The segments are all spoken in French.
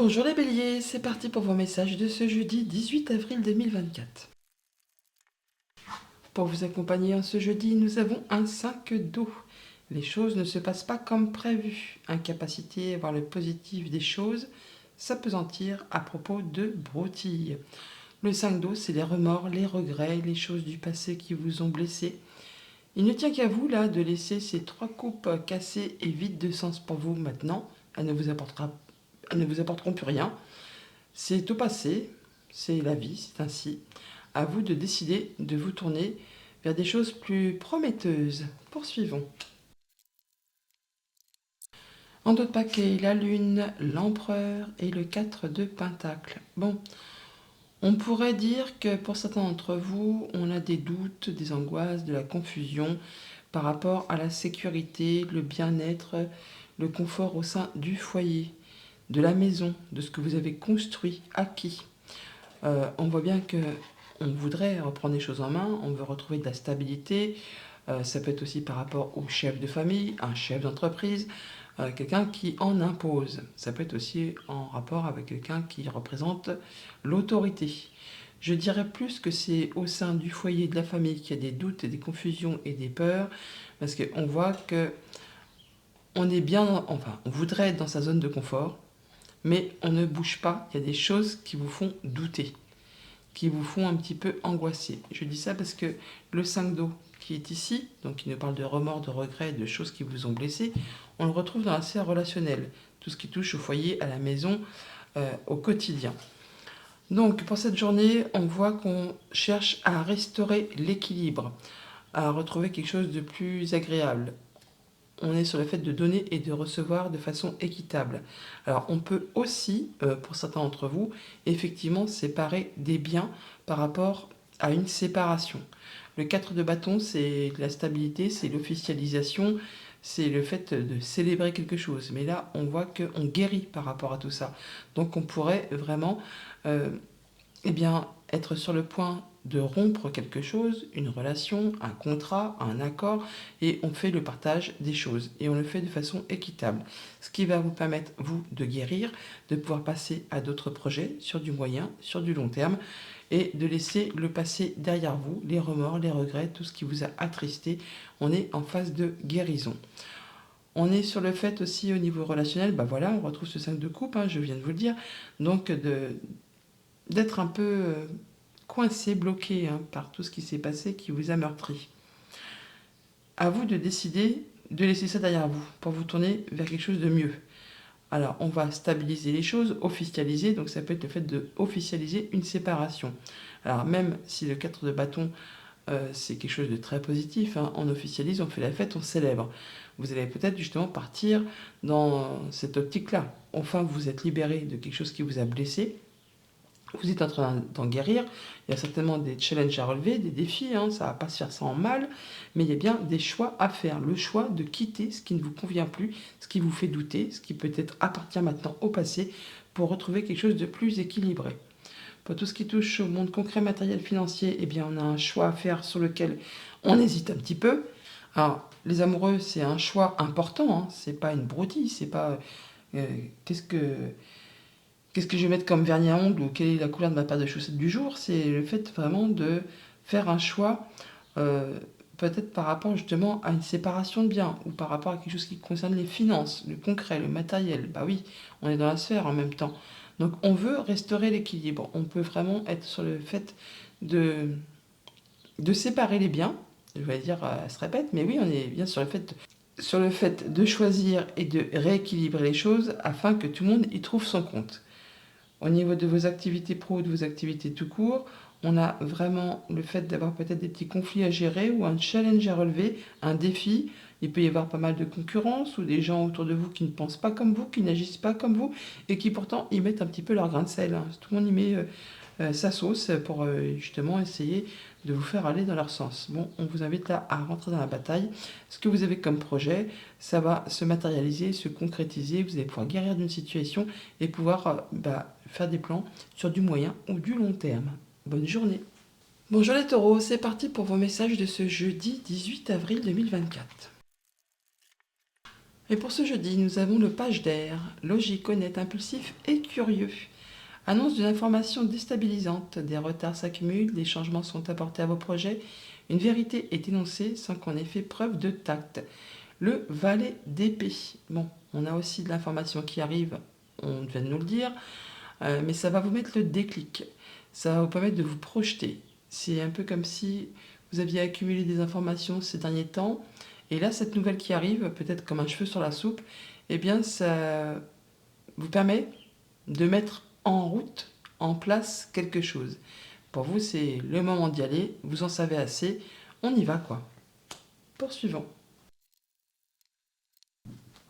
Bonjour les béliers, c'est parti pour vos messages de ce jeudi 18 avril 2024. Pour vous accompagner en ce jeudi, nous avons un 5 d'eau. Les choses ne se passent pas comme prévu. Incapacité à voir le positif des choses, s'appesantir à propos de broutilles. Le 5 d'eau, c'est les remords, les regrets, les choses du passé qui vous ont blessé. Il ne tient qu'à vous là de laisser ces 3 coupes cassées et vides de sens pour vous maintenant. Elles ne vous apporteront plus rien. C'est au passé, c'est la vie, c'est ainsi. À vous de décider de vous tourner vers des choses plus prometteuses. Poursuivons. En d'autres paquets, la lune, l'empereur et le 4 de pentacle. Bon, on pourrait dire que pour certains d'entre vous, on a des doutes, des angoisses, de la confusion par rapport à la sécurité, le bien-être, le confort au sein du foyer, de la maison, de ce que vous avez construit, acquis. On voit bien que on voudrait reprendre les choses en main, on veut retrouver de la stabilité. Ça peut être aussi par rapport au chef de famille, un chef d'entreprise, quelqu'un qui en impose. Ça peut être aussi en rapport avec quelqu'un qui représente l'autorité. Je dirais plus que c'est au sein du foyer de la famille qu'il y a des doutes, des confusions et des peurs, parce qu'on voit que on est bien, enfin, on voudrait être dans sa zone de confort, mais on ne bouge pas. Il y a des choses qui vous font douter, qui vous font un petit peu angoisser. Je dis ça parce que le 5 d'eau qui est ici, donc qui nous parle de remords, de regrets, de choses qui vous ont blessé, on le retrouve dans la sphère relationnelle, tout ce qui touche au foyer, à la maison, au quotidien. Donc pour cette journée, on voit qu'on cherche à restaurer l'équilibre, à retrouver quelque chose de plus agréable. On est sur le fait de donner et de recevoir de façon équitable. Alors on peut aussi, pour certains d'entre vous, effectivement séparer des biens par rapport à une séparation. Le 4 de bâton, c'est la stabilité, c'est l'officialisation, c'est le fait de célébrer quelque chose. Mais là, on voit qu'on guérit par rapport à tout ça. Donc on pourrait vraiment eh bien, être sur le point de rompre quelque chose, une relation, un contrat, un accord, et on fait le partage des choses, et on le fait de façon équitable. Ce qui va vous permettre, vous, de guérir, de pouvoir passer à d'autres projets sur du moyen, sur du long terme, et de laisser le passé derrière vous, les remords, les regrets, tout ce qui vous a attristé. On est en phase de guérison. On est sur le fait aussi au niveau relationnel, bah voilà, on retrouve ce 5 de coupe, hein, je viens de vous le dire, donc d'être un peu coincé, bloqué par tout ce qui s'est passé, qui vous a meurtri. À vous de décider de laisser ça derrière vous, pour vous tourner vers quelque chose de mieux. Alors, on va stabiliser les choses, officialiser, donc ça peut être le fait de officialiser une séparation. Alors, même si le 4 de bâton, c'est quelque chose de très positif, on officialise, on fait la fête, on célèbre. Vous allez peut-être justement partir dans cette optique-là. Enfin, vous êtes libéré de quelque chose qui vous a blessé, vous êtes en train d'en guérir, il y a certainement des challenges à relever, des défis, ça ne va pas se faire sans mal, mais il y a bien des choix à faire. Le choix de quitter ce qui ne vous convient plus, ce qui vous fait douter, ce qui peut-être appartient maintenant au passé, pour retrouver quelque chose de plus équilibré. Pour tout ce qui touche au monde concret, matériel, financier, eh bien, on a un choix à faire sur lequel on hésite un petit peu. Alors, les amoureux, c'est un choix important, c'est pas une broutille, c'est pas euh, qu'est-ce que qu'est-ce que je vais mettre comme vernis à ongles ou quelle est la couleur de ma paire de chaussettes du jour. C'est le fait vraiment de faire un choix, euh, peut-être par rapport justement à une séparation de biens ou par rapport à quelque chose qui concerne les finances, le concret, le matériel. Bah oui, on est dans la sphère en même temps. Donc on veut restaurer l'équilibre. On peut vraiment être sur le fait de, de séparer les biens. Je vais dire, elle se répète, mais oui, on est bien sur le fait de choisir et de rééquilibrer les choses afin que tout le monde y trouve son compte. Au niveau de vos activités pro, de vos activités tout court, on a vraiment le fait d'avoir peut-être des petits conflits à gérer ou un challenge à relever, un défi. Il peut y avoir pas mal de concurrence ou des gens autour de vous qui ne pensent pas comme vous, qui n'agissent pas comme vous et qui pourtant y mettent un petit peu leur grain de sel. Tout le monde y met sa sauce pour justement essayer de vous faire aller dans leur sens. Bon, on vous invite là à rentrer dans la bataille. Ce que vous avez comme projet, ça va se matérialiser, se concrétiser. Vous allez pouvoir guérir d'une situation et pouvoir faire des plans sur du moyen ou du long terme. Bonne journée. Bonjour les taureaux, c'est parti pour vos messages de ce jeudi 18 avril 2024. Et pour ce jeudi, nous avons le page d'air, logique, honnête, impulsif et curieux. Annonce d'une information déstabilisante, des retards s'accumulent, des changements sont apportés à vos projets, une vérité est énoncée sans qu'on ait fait preuve de tact. Le valet d'épée. Bon, on a aussi de l'information qui arrive, on vient de nous le dire, mais ça va vous mettre le déclic. Ça va vous permettre de vous projeter. C'est un peu comme si vous aviez accumulé des informations ces derniers temps, et là, cette nouvelle qui arrive, peut-être comme un cheveu sur la soupe, eh bien, ça vous permet de mettre en route, en place quelque chose. Pour vous, c'est le moment d'y aller, vous en savez assez, on y va quoi. Poursuivons.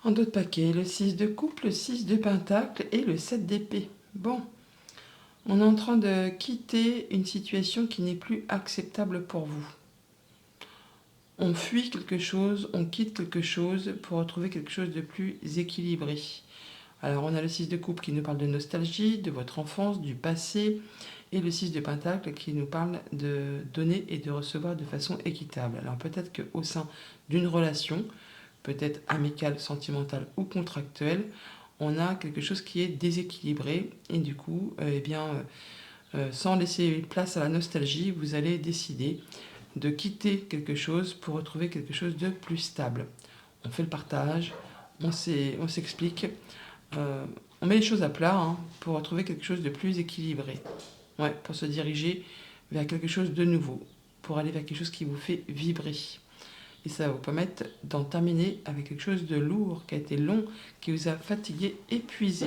En d'autres paquets, le 6 de coupe, le 6 de pentacle et le 7 d'épée. Bon, on est en train de quitter une situation qui n'est plus acceptable pour vous. On fuit quelque chose, on quitte quelque chose pour retrouver quelque chose de plus équilibré. Alors on a le 6 de coupe qui nous parle de nostalgie, de votre enfance, du passé, et le 6 de pentacle qui nous parle de donner et de recevoir de façon équitable. Alors peut-être qu'au sein d'une relation, peut-être amicale, sentimentale ou contractuelle, on a quelque chose qui est déséquilibré et du coup, sans laisser place à la nostalgie, vous allez décider de quitter quelque chose pour retrouver quelque chose de plus stable. On fait le partage, on s'explique, on met les choses à plat pour retrouver quelque chose de plus équilibré. Ouais, pour se diriger vers quelque chose de nouveau, pour aller vers quelque chose qui vous fait vibrer. Et ça va vous permettre d'en terminer avec quelque chose de lourd, qui a été long, qui vous a fatigué, épuisé.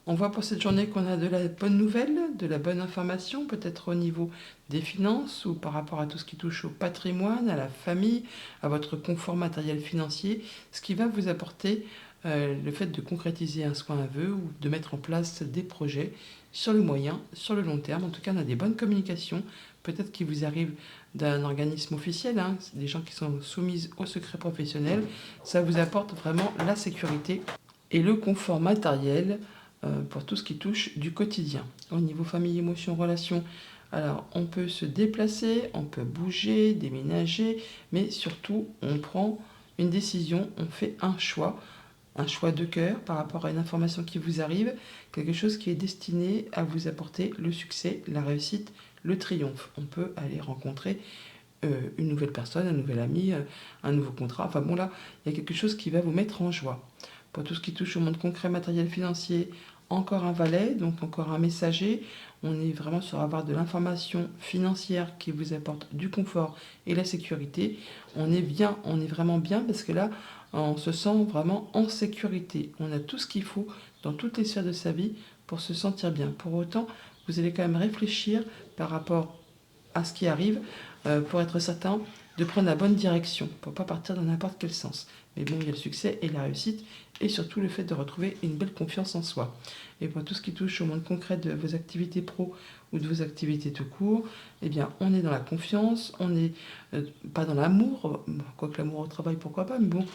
On voit pour cette journée qu'on a de la bonne nouvelle, de la bonne information, peut-être au niveau des finances ou par rapport à tout ce qui touche au patrimoine, à la famille, à votre confort matériel financier, ce qui va vous apporter le fait de concrétiser un souhait, un vœu ou de mettre en place des projets sur le moyen, sur le long terme. En tout cas, on a des bonnes communications, peut-être qu'il vous arrive d'un organisme officiel, des gens qui sont soumis au secret professionnel. Ça vous apporte vraiment la sécurité et le confort matériel pour tout ce qui touche du quotidien. Au niveau famille, émotions, relations, alors on peut se déplacer, on peut bouger, déménager, mais surtout on prend une décision, on fait un choix de cœur par rapport à une information qui vous arrive, quelque chose qui est destiné à vous apporter le succès, la réussite, le triomphe. On peut aller rencontrer une nouvelle personne, un nouvel ami, un nouveau contrat. Enfin bon là, il y a quelque chose qui va vous mettre en joie. Pour tout ce qui touche au monde concret, matériel, financier, encore un valet, donc encore un messager. On est vraiment sur avoir de l'information financière qui vous apporte du confort et la sécurité. On est bien, on est vraiment bien parce que là, on se sent vraiment en sécurité. On a tout ce qu'il faut dans toutes les sphères de sa vie pour se sentir bien. Pour autant, vous allez quand même réfléchir par rapport à ce qui arrive pour être certain de prendre la bonne direction, pour ne pas partir dans n'importe quel sens. Mais bon, il y a le succès et la réussite, et surtout le fait de retrouver une belle confiance en soi. Et pour tout ce qui touche au monde concret de vos activités pro ou de vos activités tout court, eh bien, on est dans la confiance, on n'est pas dans l'amour, quoique l'amour au travail, pourquoi pas, mais bon,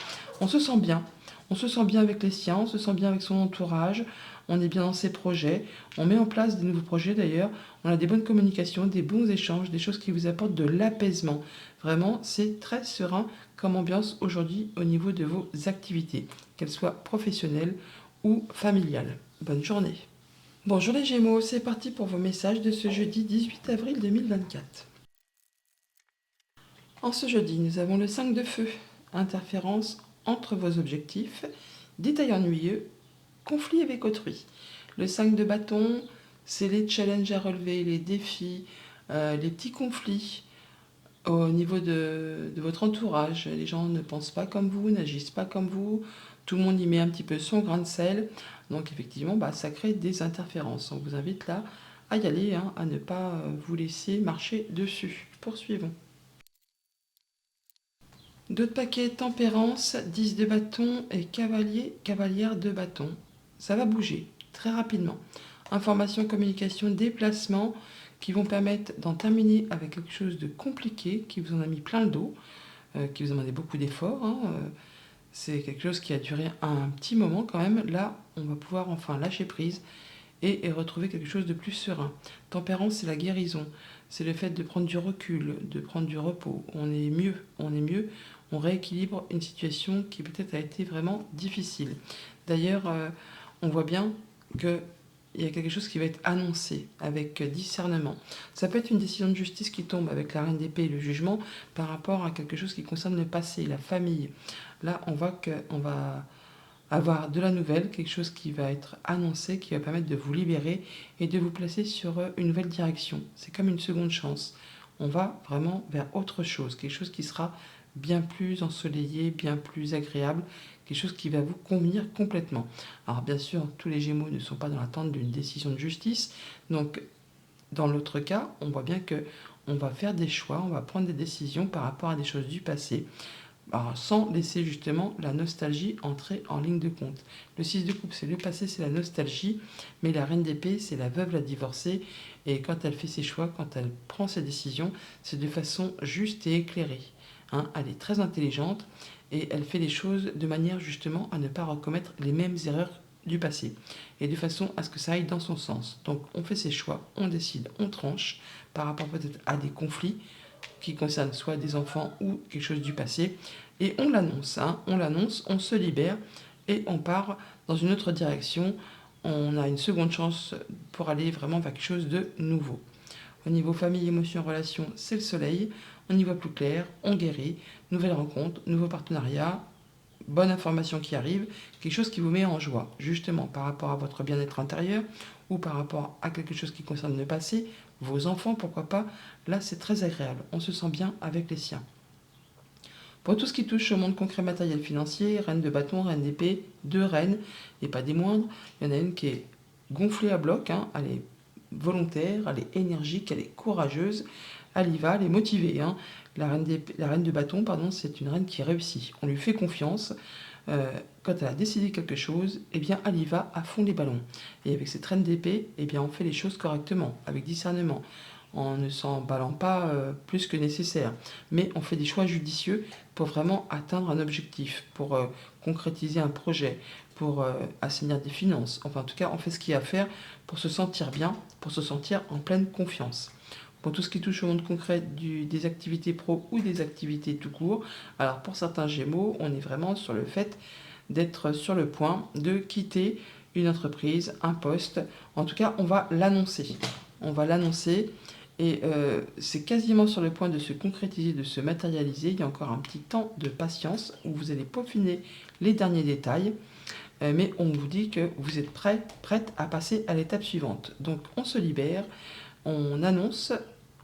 on se sent bien. On se sent bien avec les siens, on se sent bien avec son entourage, on est bien dans ses projets, on met en place des nouveaux projets d'ailleurs, on a des bonnes communications, des bons échanges, des choses qui vous apportent de l'apaisement. Vraiment, c'est très serein comme ambiance aujourd'hui au niveau de vos activités, qu'elles soient professionnelles ou familiales. Bonne journée. Bonjour les Gémeaux, c'est parti pour vos messages de ce jeudi 18 avril 2024. En ce jeudi, nous avons le 5 de feu, interférence entre vos objectifs, détails ennuyeux, conflit avec autrui. Le 5 de bâton, c'est les challenges à relever, les défis, les petits conflits au niveau de votre entourage. Les gens ne pensent pas comme vous, n'agissent pas comme vous. Tout le monde y met un petit peu son grain de sel. Donc effectivement, ça crée des interférences. On vous invite là à y aller, à ne pas vous laisser marcher dessus. Poursuivons. D'autres paquets, tempérance, 10 de bâton et cavalier, cavalière de bâton. Ça va bouger très rapidement. Information, communication, déplacement qui vont permettre d'en terminer avec quelque chose de compliqué, qui vous en a mis plein le dos, qui vous a demandé beaucoup d'efforts. C'est quelque chose qui a duré un petit moment quand même. Là, on va pouvoir enfin lâcher prise et retrouver quelque chose de plus serein. Tempérance, c'est la guérison. c'est le fait de prendre du recul, de prendre du repos. On est mieux, on rééquilibre une situation qui peut-être a été vraiment difficile. D'ailleurs, on voit bien que il y a quelque chose qui va être annoncé avec discernement. Ça peut être une décision de justice qui tombe avec la reine d'épée et le jugement par rapport à quelque chose qui concerne le passé, la famille. Là, on voit qu'on va avoir de la nouvelle, quelque chose qui va être annoncé, qui va permettre de vous libérer et de vous placer sur une nouvelle direction. C'est comme une seconde chance. On va vraiment vers autre chose, quelque chose qui sera bien plus ensoleillé, bien plus agréable, quelque chose qui va vous convenir complètement. Alors bien sûr, tous les Gémeaux ne sont pas dans l'attente d'une décision de justice, donc dans l'autre cas, on voit bien que on va faire des choix, on va prendre des décisions par rapport à des choses du passé. Alors, sans laisser justement la nostalgie entrer en ligne de compte. Le 6 de coupe, c'est le passé, c'est la nostalgie, mais la reine d'épée, c'est la veuve, la divorcée, et quand elle fait ses choix, quand elle prend ses décisions, c'est de façon juste et éclairée. Hein, elle est très intelligente et elle fait les choses de manière justement à ne pas recommettre les mêmes erreurs du passé et de façon à ce que ça aille dans son sens. Donc on fait ses choix, on décide, on tranche par rapport peut-être à des conflits qui concernent soit des enfants ou quelque chose du passé et on l'annonce, hein, on se libère et on part dans une autre direction. On a une seconde chance pour aller vraiment vers quelque chose de nouveau. Au niveau famille, émotions, relations, c'est le soleil. On y voit plus clair, on guérit, nouvelle rencontre, nouveau partenariat, bonne information qui arrive, quelque chose qui vous met en joie, justement par rapport à votre bien-être intérieur ou par rapport à quelque chose qui concerne le passé, vos enfants, pourquoi pas. Là, c'est très agréable, on se sent bien avec les siens. Pour tout ce qui touche au monde concret matériel financier, reine de bâton, reine d'épée, deux reines, et pas des moindres, il y en a une qui est gonflée à bloc, hein, elle est volontaire, elle est énergique, elle est courageuse, elle y va, elle est motivée. Hein. La reine de bâton, pardon, c'est une reine qui réussit. On lui fait confiance. Quand elle a décidé quelque chose, eh bien, elle y va à fond les ballons. Et avec cette reine d'épée, eh bien, on fait les choses correctement, avec discernement, en ne s'emballant pas plus que nécessaire. Mais on fait des choix judicieux pour vraiment atteindre un objectif, pour concrétiser un projet, pour assainir des finances. Enfin, en tout cas, on fait ce qu'il y a à faire pour se sentir bien, pour se sentir en pleine confiance. Pour tout ce qui touche au monde concret des activités pro ou des activités tout court, alors pour certains Gémeaux, on est vraiment sur le fait d'être sur le point de quitter une entreprise, un poste. En tout cas, on va l'annoncer. On va l'annoncer et c'est quasiment sur le point de se concrétiser, de se matérialiser. Il y a encore un petit temps de patience où vous allez peaufiner les derniers détails. Mais on vous dit que vous êtes prête à passer à l'étape suivante. Donc on se libère, on annonce,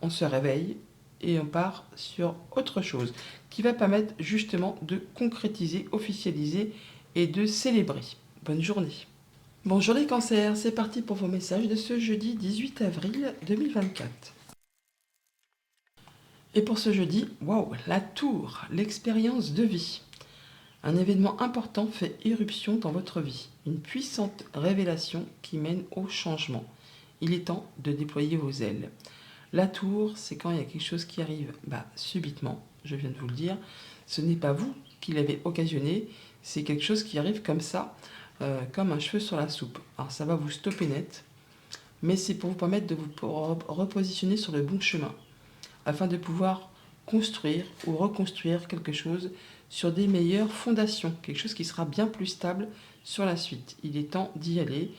on se réveille et on part sur autre chose qui va permettre justement de concrétiser, officialiser et de célébrer. Bonne journée. Bonjour les cancers, c'est parti pour vos messages de ce jeudi 18 avril 2024. Et pour ce jeudi, waouh, la tour, l'expérience de vie. Un événement important fait irruption dans votre vie, une puissante révélation qui mène au changement. Il est temps de déployer vos ailes. La tour, c'est quand il y a quelque chose qui arrive subitement, je viens de vous le dire. Ce n'est pas vous qui l'avez occasionné, c'est quelque chose qui arrive comme ça, comme un cheveu sur la soupe. Alors ça va vous stopper net, mais c'est pour vous permettre de vous repositionner sur le bon chemin, afin de pouvoir construire ou reconstruire quelque chose sur des meilleures fondations, quelque chose qui sera bien plus stable sur la suite. Il est temps d'y aller.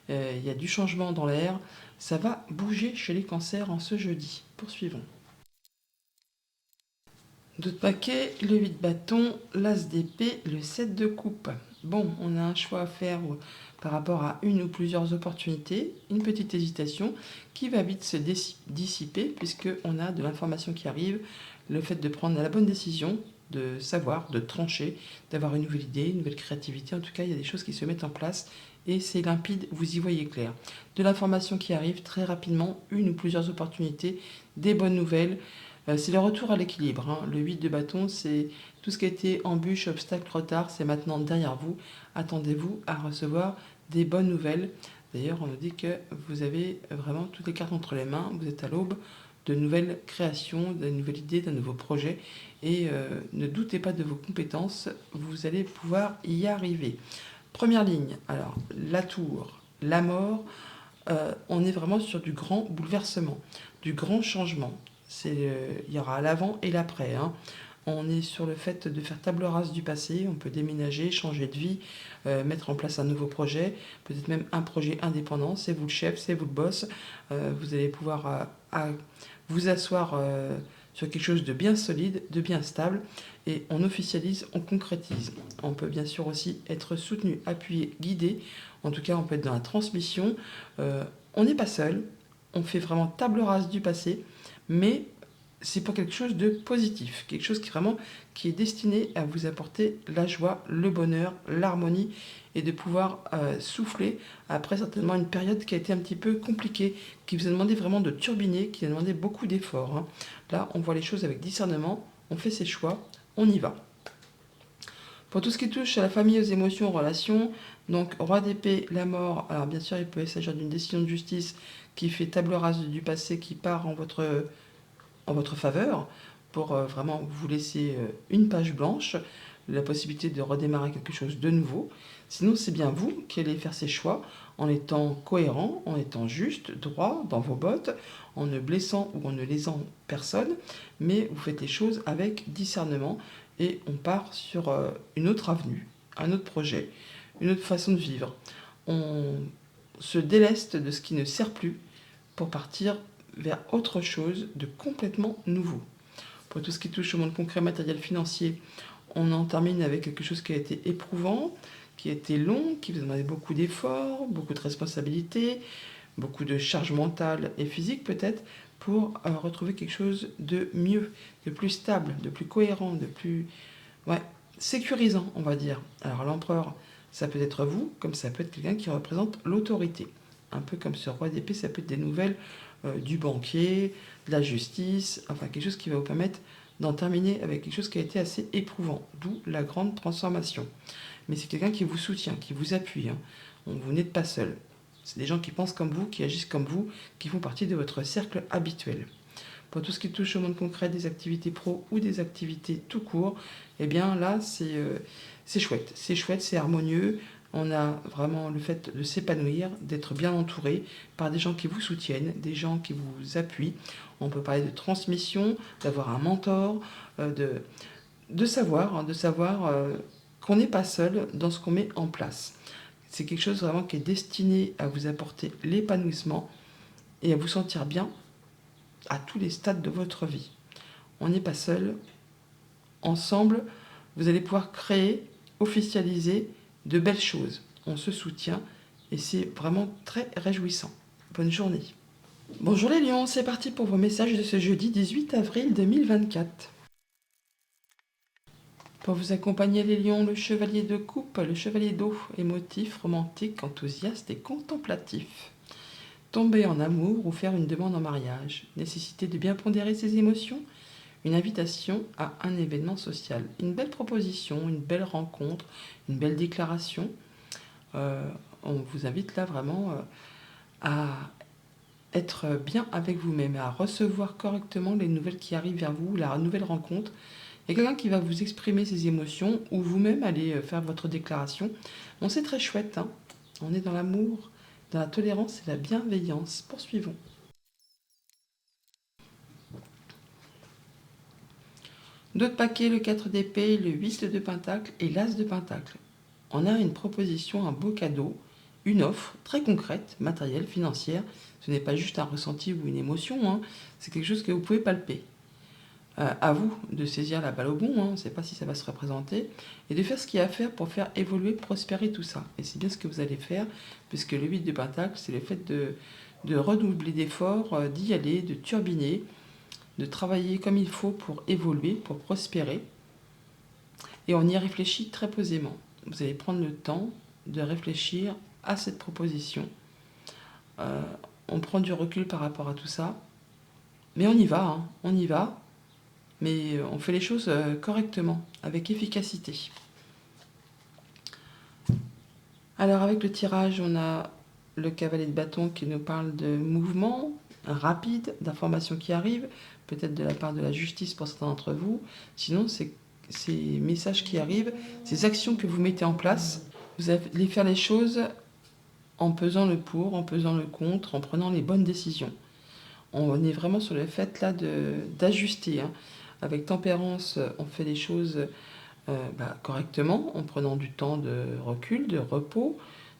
Il y a du changement dans l'air. Ça va bouger chez les cancers en ce jeudi. Poursuivons. D'autres paquets, le 8 de bâton, l'as d'épée, le 7 de coupe. Bon, on a un choix à faire par rapport à une ou plusieurs opportunités, une petite hésitation qui va vite se dissiper puisqu'on a de l'information qui arrive, le fait de prendre la bonne décision, de savoir, de trancher, d'avoir une nouvelle idée, une nouvelle créativité. En tout cas, il y a des choses qui se mettent en place et c'est limpide, vous y voyez clair. De l'information qui arrive très rapidement, une ou plusieurs opportunités, des bonnes nouvelles. C'est le retour à l'équilibre. Hein. Le 8 de bâton, c'est tout ce qui a été embûche, obstacle, retard, c'est maintenant derrière vous. Attendez-vous à recevoir des bonnes nouvelles. D'ailleurs, on nous dit que vous avez vraiment toutes les cartes entre les mains. Vous êtes à l'aube de nouvelles créations, de nouvelles idées, d'un nouveau projet. Et ne doutez pas de vos compétences, vous allez pouvoir y arriver. Première ligne, alors la tour, la mort, on est vraiment sur du grand bouleversement. du grand changement. Il y aura l'avant et l'après, hein. On est sur le fait de faire table rase du passé, on peut déménager, changer de vie, mettre en place un nouveau projet, peut-être même un projet indépendant, c'est vous le chef, c'est vous le boss. Vous allez pouvoir vous asseoir sur quelque chose de bien solide, de bien stable, et on officialise, on concrétise. On peut bien sûr aussi être soutenu, appuyé, guidé, en tout cas on peut être dans la transmission. On n'est pas seul, on fait vraiment table rase du passé, mais c'est pour quelque chose de positif, quelque chose qui est destiné à vous apporter la joie, le bonheur, l'harmonie et de pouvoir souffler après certainement une période qui a été un petit peu compliquée, qui vous a demandé vraiment de turbiner, qui a demandé beaucoup d'efforts, hein. Là, on voit les choses avec discernement, on fait ses choix, on y va. Pour tout ce qui touche à la famille, aux émotions, aux relations, donc roi d'épée, la mort, alors bien sûr il peut s'agir d'une décision de justice qui fait table rase du passé, qui part en votre faveur, pour vraiment vous laisser une page blanche, la possibilité de redémarrer quelque chose de nouveau. Sinon, c'est bien vous qui allez faire ces choix en étant cohérent, en étant juste, droit dans vos bottes, en ne blessant ou en ne lésant personne, mais vous faites les choses avec discernement et on part sur une autre avenue, un autre projet, une autre façon de vivre. On se déleste de ce qui ne sert plus pour partir vers autre chose de complètement nouveau. Pour tout ce qui touche au monde concret, matériel, financier, on en termine avec quelque chose qui a été éprouvant, qui a été long, qui vous a demandé beaucoup d'efforts, beaucoup de responsabilités, beaucoup de charge mentale et physique peut-être, pour retrouver quelque chose de mieux, de plus stable, de plus cohérent, de plus sécurisant, on va dire. Alors l'empereur, ça peut être vous, comme ça peut être quelqu'un qui représente l'autorité. Un peu comme ce roi d'épée, ça peut être des nouvelles du banquier, de la justice, enfin quelque chose qui va vous permettre d'en terminer avec quelque chose qui a été assez éprouvant, d'où la grande transformation. Mais c'est quelqu'un qui vous soutient, qui vous appuie, hein. Vous n'êtes pas seul. C'est des gens qui pensent comme vous, qui agissent comme vous, qui font partie de votre cercle habituel. Pour tout ce qui touche au monde concret, des activités pro ou des activités tout court, eh bien là, c'est chouette. C'est chouette, c'est harmonieux. On a vraiment le fait de s'épanouir, d'être bien entouré par des gens qui vous soutiennent, des gens qui vous appuient. On peut parler de transmission, d'avoir un mentor, de savoir, qu'on n'est pas seul dans ce qu'on met en place. C'est quelque chose vraiment qui est destiné à vous apporter l'épanouissement et à vous sentir bien à tous les stades de votre vie. On n'est pas seul. Ensemble, vous allez pouvoir créer, officialiser de belles choses. On se soutient et c'est vraiment très réjouissant. Bonne journée. Bonjour les lions, c'est parti pour vos messages de ce jeudi 18 avril 2024. Pour vous accompagner les lions, le chevalier de coupe, le chevalier d'eau, émotif, romantique, enthousiaste et contemplatif. Tomber en amour ou faire une demande en mariage, nécessité de bien pondérer ses émotions, une invitation à un événement social, une belle proposition, une belle rencontre, une belle déclaration. On vous invite là vraiment à être bien avec vous-même, à recevoir correctement les nouvelles qui arrivent vers vous, la nouvelle rencontre. Il y a quelqu'un qui va vous exprimer ses émotions ou vous-même allez faire votre déclaration. Bon, c'est très chouette, hein. On est dans l'amour, dans la tolérance et la bienveillance. Poursuivons. D'autres paquets, le 4 d'épée, le 8 de pentacle et l'as de pentacle. On a une proposition, un beau cadeau, une offre très concrète, matérielle, financière. Ce n'est pas juste un ressenti ou une émotion, hein. C'est quelque chose que vous pouvez palper. À vous de saisir la balle au bon, hein. On ne sait pas si ça va se représenter, et de faire ce qu'il y a à faire pour faire évoluer, prospérer tout ça. Et c'est bien ce que vous allez faire, puisque le 8 de pentacle, c'est le fait de redoubler d'efforts, d'y aller, de turbiner, de travailler comme il faut pour évoluer, pour prospérer. Et on y réfléchit très posément. Vous allez prendre le temps de réfléchir à cette proposition. On prend du recul par rapport à tout ça. Mais on y va, hein. On y va. Mais on fait les choses correctement, avec efficacité. Alors avec le tirage, on a le cavalier de bâton qui nous parle de mouvement rapide, d'informations qui arrivent, peut-être de la part de la justice pour certains d'entre vous. Sinon, c'est ces messages qui arrivent, ces actions que vous mettez en place, vous allez faire les choses en pesant le pour, en pesant le contre, en prenant les bonnes décisions. On est vraiment sur le fait là d'ajuster, hein. Avec tempérance, on fait les choses correctement, en prenant du temps de recul, de repos,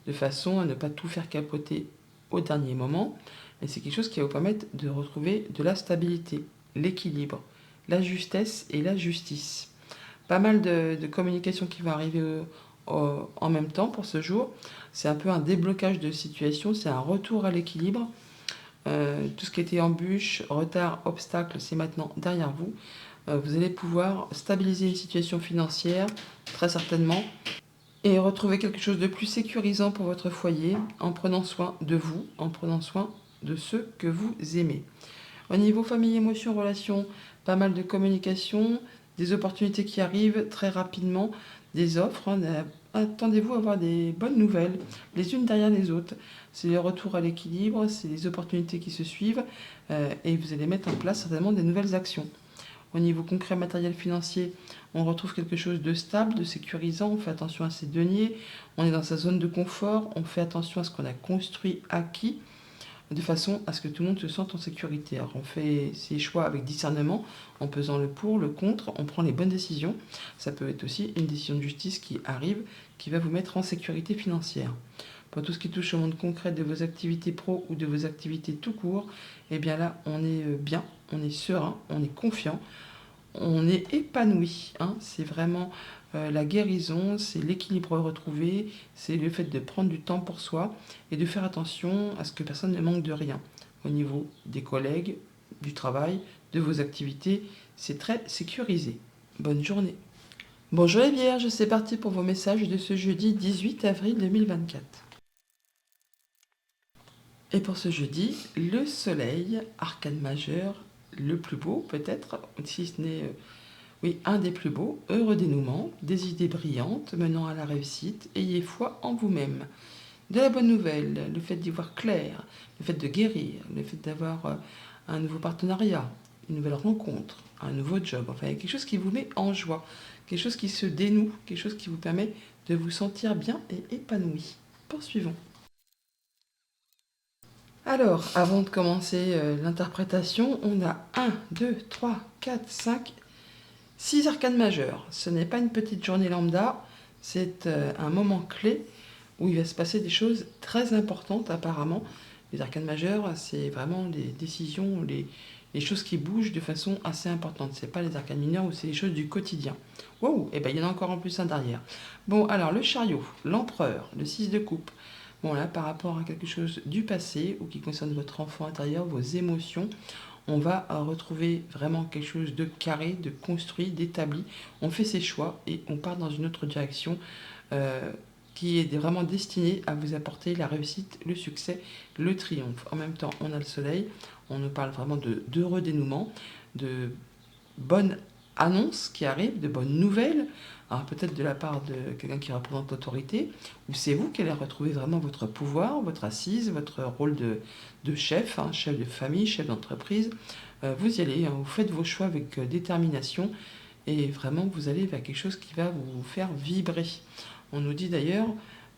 de façon à ne pas tout faire capoter au dernier moment. Et c'est quelque chose qui va vous permettre de retrouver de la stabilité, l'équilibre, la justesse et la justice. Pas mal de communications qui vont arriver en même temps pour ce jour. C'est un peu un déblocage de situation, c'est un retour à l'équilibre. Tout ce qui était embûche, retard, obstacle, c'est maintenant derrière vous. Vous allez pouvoir stabiliser une situation financière, très certainement, et retrouver quelque chose de plus sécurisant pour votre foyer en prenant soin de vous, en prenant soin de ceux que vous aimez. Au niveau famille, émotion, relation, pas mal de communication, des opportunités qui arrivent très rapidement, des offres, hein. Attendez-vous à avoir des bonnes nouvelles, les unes derrière les autres. C'est le retour à l'équilibre, c'est les opportunités qui se suivent, et vous allez mettre en place certainement des nouvelles actions. Au niveau concret, matériel, financier, on retrouve quelque chose de stable, de sécurisant. On fait attention à ses deniers. On est dans sa zone de confort. On fait attention à ce qu'on a construit, acquis, de façon à ce que tout le monde se sente en sécurité. Alors, on fait ses choix avec discernement, en pesant le pour, le contre. On prend les bonnes décisions. Ça peut être aussi une décision de justice qui arrive, qui va vous mettre en sécurité financière. Pour tout ce qui touche au monde concret de vos activités pro ou de vos activités tout court, eh bien là, on est bien, on est serein, on est confiant, on est épanoui, hein. C'est vraiment la guérison, c'est l'équilibre retrouvé, c'est le fait de prendre du temps pour soi et de faire attention à ce que personne ne manque de rien. Au niveau des collègues, du travail, de vos activités, c'est très sécurisé. Bonne journée. Bonjour les Vierges, c'est parti pour vos messages de ce jeudi 18 avril 2024. Et pour ce jeudi, le soleil, arcane majeur, le plus beau peut-être, si ce n'est oui, un des plus beaux, heureux dénouement, des idées brillantes menant à la réussite, ayez foi en vous-même. De la bonne nouvelle, le fait d'y voir clair, le fait de guérir, le fait d'avoir un nouveau partenariat, une nouvelle rencontre, un nouveau job, enfin quelque chose qui vous met en joie, quelque chose qui se dénoue, quelque chose qui vous permet de vous sentir bien et épanoui. Poursuivons. Alors, avant de commencer l'interprétation, on a 1, 2, 3, 4, 5, 6 arcanes majeures. Ce n'est pas une petite journée lambda, c'est un moment clé où il va se passer des choses très importantes apparemment. Les arcanes majeures, c'est vraiment les décisions, les choses qui bougent de façon assez importante. Ce n'est pas les arcanes mineures où c'est les choses du quotidien. Wow, et bien il y en a encore en plus un derrière. Bon, alors le chariot, l'empereur, le 6 de coupe. Bon là, par rapport à quelque chose du passé ou qui concerne votre enfant intérieur, vos émotions, on va retrouver vraiment quelque chose de carré, de construit, d'établi. On fait ses choix et on part dans une autre direction qui est vraiment destinée à vous apporter la réussite, le succès, le triomphe. En même temps, on a le soleil, on nous parle vraiment d'heureux dénouement, de bonnes annonces qui arrivent, de bonnes nouvelles. Alors peut-être de la part de quelqu'un qui représente l'autorité, ou c'est vous qui allez retrouver vraiment votre pouvoir, votre assise, votre rôle de chef, hein, chef de famille, chef d'entreprise. Vous y allez, hein, vous faites vos choix avec détermination, et vraiment vous allez vers quelque chose qui va vous faire vibrer. On nous dit d'ailleurs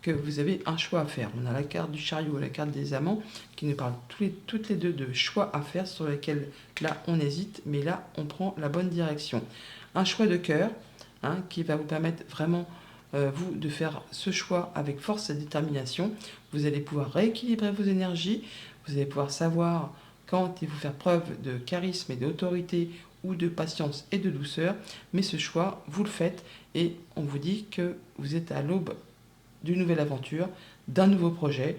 que vous avez un choix à faire. On a la carte du chariot, la carte des amants, qui nous parlent toutes les deux de choix à faire sur lesquels là on hésite, mais là on prend la bonne direction. Un choix de cœur, hein, qui va vous permettre vraiment vous de faire ce choix avec force et détermination. Vous allez pouvoir rééquilibrer vos énergies, vous allez pouvoir savoir quand il faut faire preuve de charisme et d'autorité ou de patience et de douceur, mais ce choix, vous le faites et on vous dit que vous êtes à l'aube d'une nouvelle aventure, d'un nouveau projet,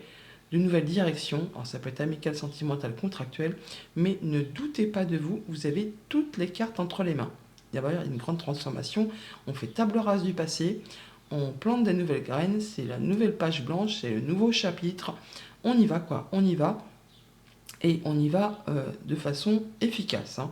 d'une nouvelle direction. Alors ça peut être amical, sentimental, contractuel, mais ne doutez pas de vous, vous avez toutes les cartes entre les mains. Il va y avoir une grande transformation, on fait table rase du passé, on plante des nouvelles graines, c'est la nouvelle page blanche, c'est le nouveau chapitre, on y va quoi, on y va, et on y va de façon efficace, hein.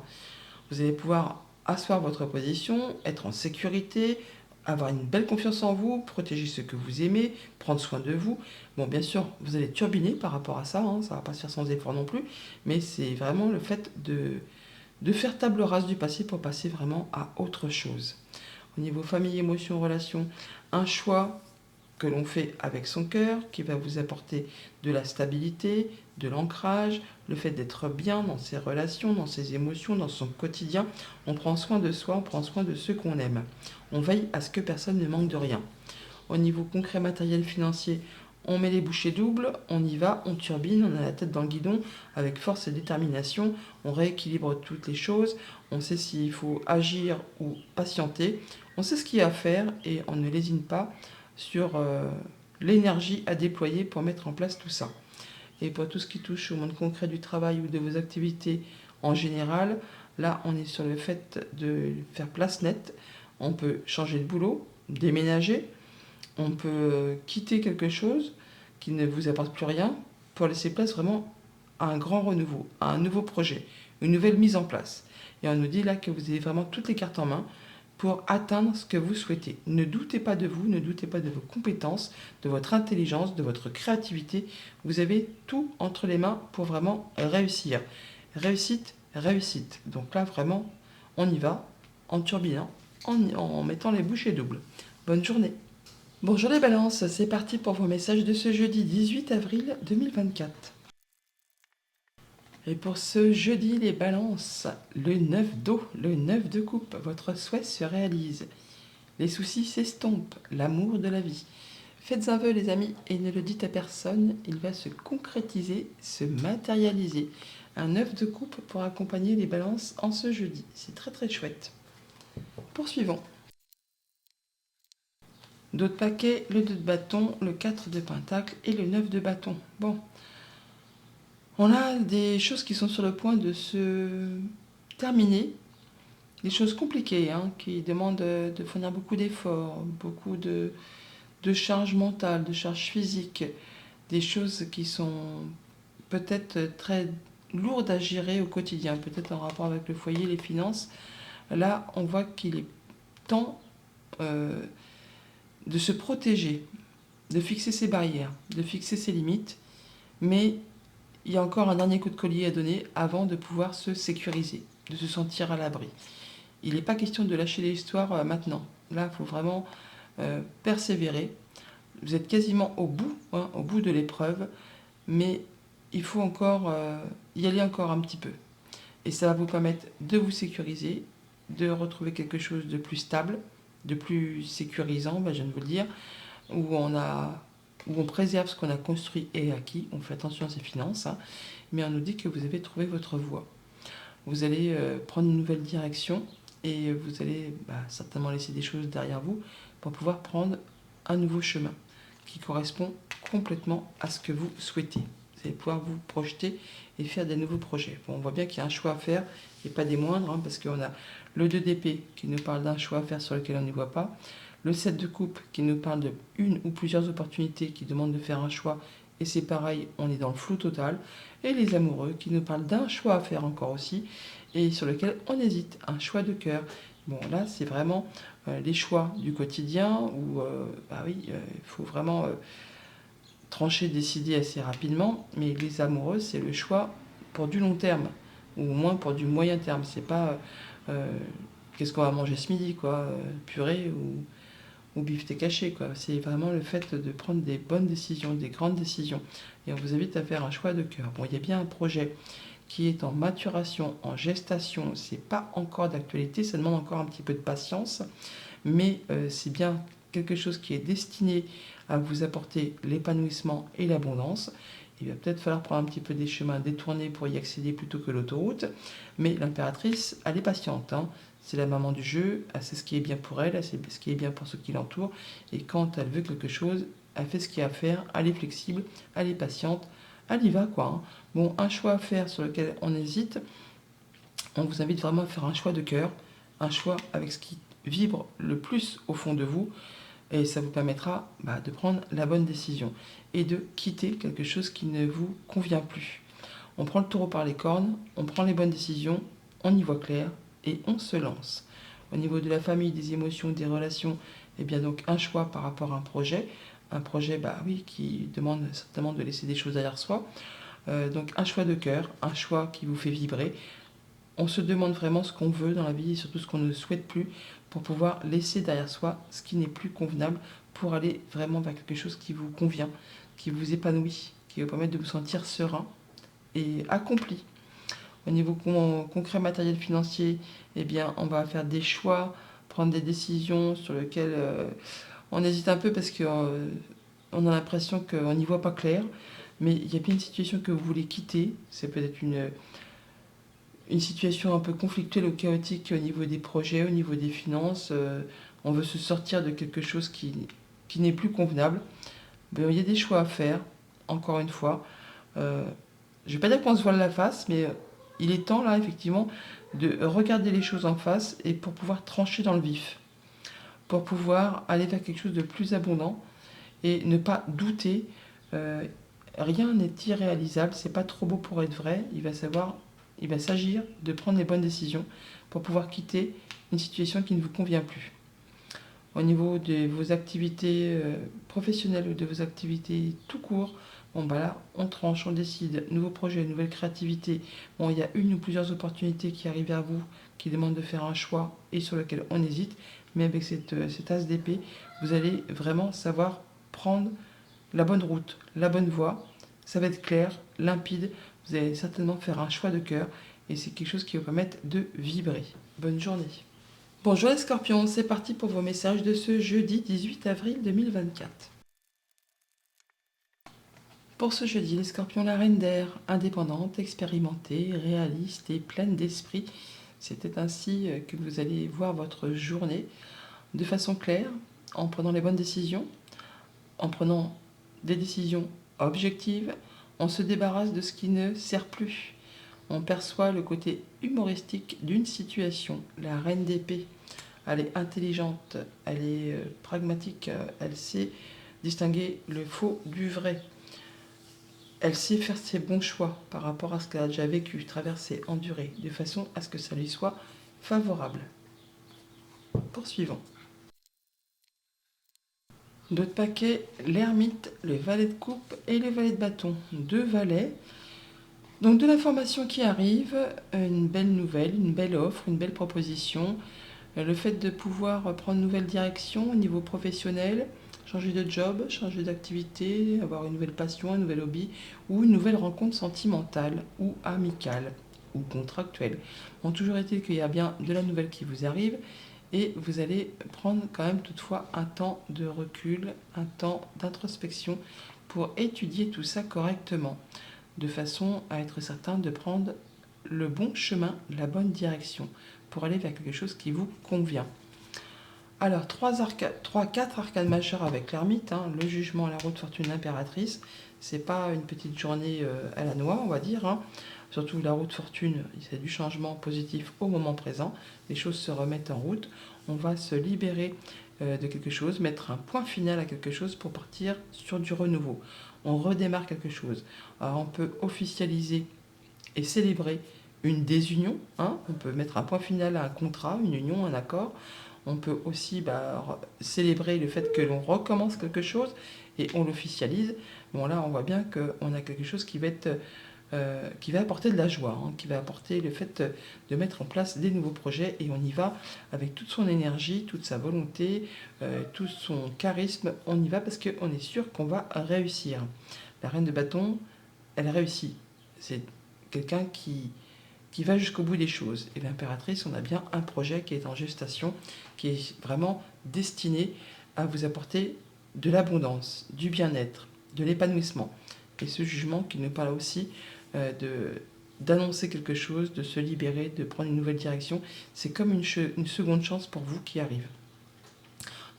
Vous allez pouvoir asseoir votre position, être en sécurité, avoir une belle confiance en vous, protéger ceux que vous aimez, prendre soin de vous. Bon, bien sûr, vous allez turbiner par rapport à ça, hein, ça ne va pas se faire sans effort non plus, mais c'est vraiment le fait de faire table rase du passé pour passer vraiment à autre chose. Au niveau famille, émotion, relation, un choix que l'on fait avec son cœur, qui va vous apporter de la stabilité, de l'ancrage, le fait d'être bien dans ses relations, dans ses émotions, dans son quotidien. On prend soin de soi, on prend soin de ceux qu'on aime. On veille à ce que personne ne manque de rien. Au niveau concret, matériel, financier, on met les bouchées doubles, on y va, on turbine, on a la tête dans le guidon, avec force et détermination, on rééquilibre toutes les choses, on sait s'il faut agir ou patienter, on sait ce qu'il y a à faire et on ne lésine pas sur l'énergie à déployer pour mettre en place tout ça. Et pour tout ce qui touche au monde concret du travail ou de vos activités en général, là on est sur le fait de faire place nette, on peut changer de boulot, déménager, on peut quitter quelque chose qui ne vous apporte plus rien pour laisser place vraiment à un grand renouveau, à un nouveau projet, une nouvelle mise en place. Et on nous dit là que vous avez vraiment toutes les cartes en main pour atteindre ce que vous souhaitez. Ne doutez pas de vous, ne doutez pas de vos compétences, de votre intelligence, de votre créativité. Vous avez tout entre les mains pour vraiment réussir. Réussite, réussite. Donc là, vraiment, on y va en turbinant, en mettant les bouchées doubles. Bonne journée. Bonjour les balances, c'est parti pour vos messages de ce jeudi 18 avril 2024. Et pour ce jeudi les balances, le 9 d'eau, le 9 de coupe, votre souhait se réalise. Les soucis s'estompent, l'amour de la vie. Faites un vœu les amis et ne le dites à personne, il va se concrétiser, se matérialiser. Un 9 de coupe pour accompagner les balances en ce jeudi, c'est très très chouette. Poursuivons. D'autres paquets, le 2 de bâton, le 4 de pentacle et le 9 de bâton. Bon, on a des choses qui sont sur le point de se terminer, des choses compliquées qui demandent de fournir beaucoup d'efforts, beaucoup de charges mentales, de charges physiques, des choses qui sont peut-être très lourdes à gérer au quotidien, peut-être en rapport avec le foyer, les finances. Là, on voit qu'il est temps de se protéger, de fixer ses barrières, de fixer ses limites, mais il y a encore un dernier coup de collier à donner avant de pouvoir se sécuriser, de se sentir à l'abri. Il n'est pas question de lâcher l'histoire maintenant. Là, il faut vraiment persévérer. Vous êtes quasiment au bout de l'épreuve, mais il faut encore y aller encore un petit peu. Et ça va vous permettre de vous sécuriser, de retrouver quelque chose de plus stable, de plus sécurisant, je viens de vous le dire, où on préserve ce qu'on a construit et acquis, on fait attention à ses finances, mais on nous dit que vous avez trouvé votre voie. Vous allez prendre une nouvelle direction et vous allez certainement laisser des choses derrière vous pour pouvoir prendre un nouveau chemin qui correspond complètement à ce que vous souhaitez. Vous allez pouvoir vous projeter et faire des nouveaux projets. Bon, on voit bien qu'il y a un choix à faire et pas des moindres, parce qu'on a le 2 d'épée qui nous parle d'un choix à faire sur lequel on n'y voit pas, le 7 de coupe qui nous parle de une ou plusieurs opportunités qui demandent de faire un choix, et c'est pareil, on est dans le flou total, et les amoureux qui nous parlent d'un choix à faire encore aussi, et sur lequel on hésite, un choix de cœur. Bon, là, c'est vraiment les choix du quotidien où, il faut vraiment trancher, décider assez rapidement, mais les amoureux, c'est le choix pour du long terme, ou au moins pour du moyen terme. C'est pas qu'est-ce qu'on va manger ce midi, purée ou beefsteak caché, C'est vraiment le fait de prendre des bonnes décisions, des grandes décisions. Et on vous invite à faire un choix de cœur. Bon, il y a bien un projet qui est en maturation, en gestation. C'est pas encore d'actualité, ça demande encore un petit peu de patience, mais c'est bien quelque chose qui est destiné à vous apporter l'épanouissement et l'abondance. Il va peut-être falloir prendre un petit peu des chemins détournés pour y accéder plutôt que l'autoroute, mais l'impératrice, elle est patiente. C'est la maman du jeu, elle sait ce qui est bien pour elle, elle sait ce qui est bien pour ceux qui l'entourent, et quand elle veut quelque chose, elle fait ce qu'il y a à faire, elle est flexible, elle est patiente, elle y va Bon, un choix à faire sur lequel on hésite, on vous invite vraiment à faire un choix de cœur, un choix avec ce qui vibre le plus au fond de vous, et ça vous permettra de prendre la bonne décision et de quitter quelque chose qui ne vous convient plus. On prend le taureau par les cornes, on prend les bonnes décisions, on y voit clair et on se lance. Au niveau de la famille, des émotions, des relations, bien donc un choix par rapport à un projet qui demande certainement de laisser des choses derrière soi. Donc un choix de cœur, un choix qui vous fait vibrer. On se demande vraiment ce qu'on veut dans la vie et surtout ce qu'on ne souhaite plus pour pouvoir laisser derrière soi ce qui n'est plus convenable pour aller vraiment vers quelque chose qui vous convient, qui vous épanouit, qui vous permet de vous sentir serein et accompli. Au niveau concret, matériel, financier, eh bien, on va faire des choix, prendre des décisions sur lesquelles on hésite un peu parce qu'on a l'impression qu'on n'y voit pas clair. Mais il y a bien une situation que vous voulez quitter. C'est peut-être une situation un peu conflictuelle ou chaotique au niveau des projets, au niveau des finances. On veut se sortir de quelque chose qui n'est plus convenable. Ben, il y a des choix à faire, encore une fois. Je ne vais pas dire qu'on se voile la face, mais il est temps là, effectivement, de regarder les choses en face et pour pouvoir trancher dans le vif, pour pouvoir aller vers quelque chose de plus abondant et ne pas douter. Rien n'est irréalisable, c'est pas trop beau pour être vrai. Il va s'agir de prendre les bonnes décisions pour pouvoir quitter une situation qui ne vous convient plus. Au niveau de vos activités professionnelles ou de vos activités tout court, bon bah là, on tranche, on décide, nouveau projet, nouvelle créativité. Bon, il y a une ou plusieurs opportunités qui arrivent à vous, qui demandent de faire un choix et sur lequel on hésite. Mais avec cette as d'épée, vous allez vraiment savoir prendre la bonne route, la bonne voie. Ça va être clair, limpide. Vous allez certainement faire un choix de cœur et c'est quelque chose qui va vous permettre de vibrer. Bonne journée. Bonjour les scorpions, c'est parti pour vos messages de ce jeudi 18 avril 2024. Pour ce jeudi, les scorpions, la reine d'air, indépendante, expérimentée, réaliste et pleine d'esprit. C'est ainsi que vous allez voir votre journée de façon claire, en prenant les bonnes décisions, en prenant des décisions objectives, on se débarrasse de ce qui ne sert plus. On perçoit le côté humoristique d'une situation. La reine d'épée, elle est intelligente, elle est pragmatique, elle sait distinguer le faux du vrai. Elle sait faire ses bons choix par rapport à ce qu'elle a déjà vécu, traversé, enduré, de façon à ce que ça lui soit favorable. Poursuivons. D'autres paquets, l'ermite, le valet de coupe et le valet de bâton. 2 valets. Donc de l'information qui arrive, une belle nouvelle, une belle offre, une belle proposition. Le fait de pouvoir prendre une nouvelle direction au niveau professionnel, changer de job, changer d'activité, avoir une nouvelle passion, un nouvel hobby ou une nouvelle rencontre sentimentale ou amicale ou contractuelle. Bon, toujours est-il qu'il y a bien de la nouvelle qui vous arrive et vous allez prendre quand même toutefois un temps de recul, un temps d'introspection pour étudier tout ça correctement, de façon à être certain de prendre le bon chemin, la bonne direction, pour aller vers quelque chose qui vous convient. Alors, 4 arcanes majeures avec l'ermite, hein, le jugement, la route fortune, l'impératrice. C'est pas une petite journée à la noix, on va dire. Hein. Surtout la route fortune, c'est du changement positif au moment présent. Les choses se remettent en route. On va se libérer de quelque chose, mettre un point final à quelque chose pour partir sur du renouveau. On redémarre quelque chose. Alors, on peut officialiser et célébrer une désunion. Hein. On peut mettre un point final à un contrat, une union, un accord. On peut aussi célébrer le fait que l'on recommence quelque chose et on l'officialise. Bon, là, on voit bien qu'on a quelque chose qui va apporter de la joie, hein, qui va apporter le fait de mettre en place des nouveaux projets et on y va avec toute son énergie, toute sa volonté, tout son charisme. On y va parce qu'on est sûr qu'on va réussir. La reine de bâton, elle réussit. C'est quelqu'un qui va jusqu'au bout des choses. Et l'impératrice, on a bien un projet qui est en gestation, qui est vraiment destiné à vous apporter de l'abondance, du bien-être, de l'épanouissement. Et ce jugement qui nous parle aussi d'annoncer quelque chose, de se libérer, de prendre une nouvelle direction, c'est comme une seconde chance pour vous qui arrive.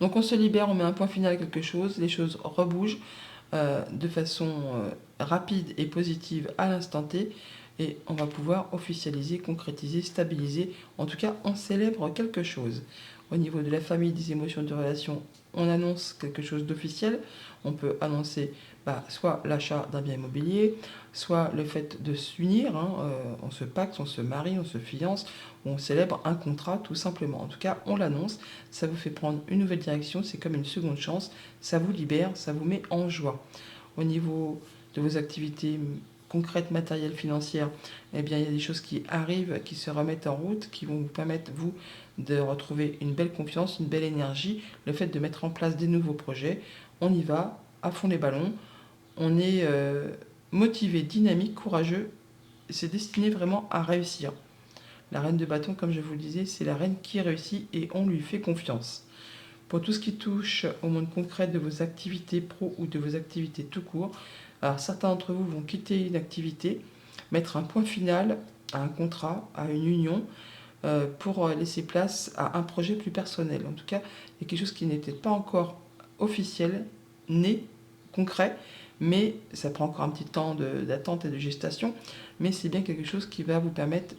Donc on se libère, on met un point final à quelque chose, les choses rebougent de façon rapide et positive à l'instant T, et on va pouvoir officialiser, concrétiser, stabiliser. En tout cas, on célèbre quelque chose. Au niveau de la famille, des émotions, de relations, on annonce quelque chose d'officiel. On peut annoncer soit l'achat d'un bien immobilier, soit le fait de s'unir. Hein, on se pacte, on se marie, on se fiance, on célèbre un contrat tout simplement. En tout cas, on l'annonce. Ça vous fait prendre une nouvelle direction. C'est comme une seconde chance. Ça vous libère, ça vous met en joie. Au niveau de vos activités concrète, matérielle, financière, eh bien, il y a des choses qui arrivent, qui se remettent en route, qui vont vous permettre, vous, de retrouver une belle confiance, une belle énergie. Le fait de mettre en place des nouveaux projets, on y va, à fond les ballons. On est motivé, dynamique, courageux. C'est destiné vraiment à réussir. La reine de bâton, comme je vous le disais, c'est la reine qui réussit et on lui fait confiance. Pour tout ce qui touche au monde concret de vos activités pro ou de vos activités tout court, alors certains d'entre vous vont quitter une activité, mettre un point final à un contrat, à une union, pour laisser place à un projet plus personnel. En tout cas, il y a quelque chose qui n'est peut-être pas encore officiel, né, concret, mais ça prend encore un petit temps d'attente et de gestation, mais c'est bien quelque chose qui va vous permettre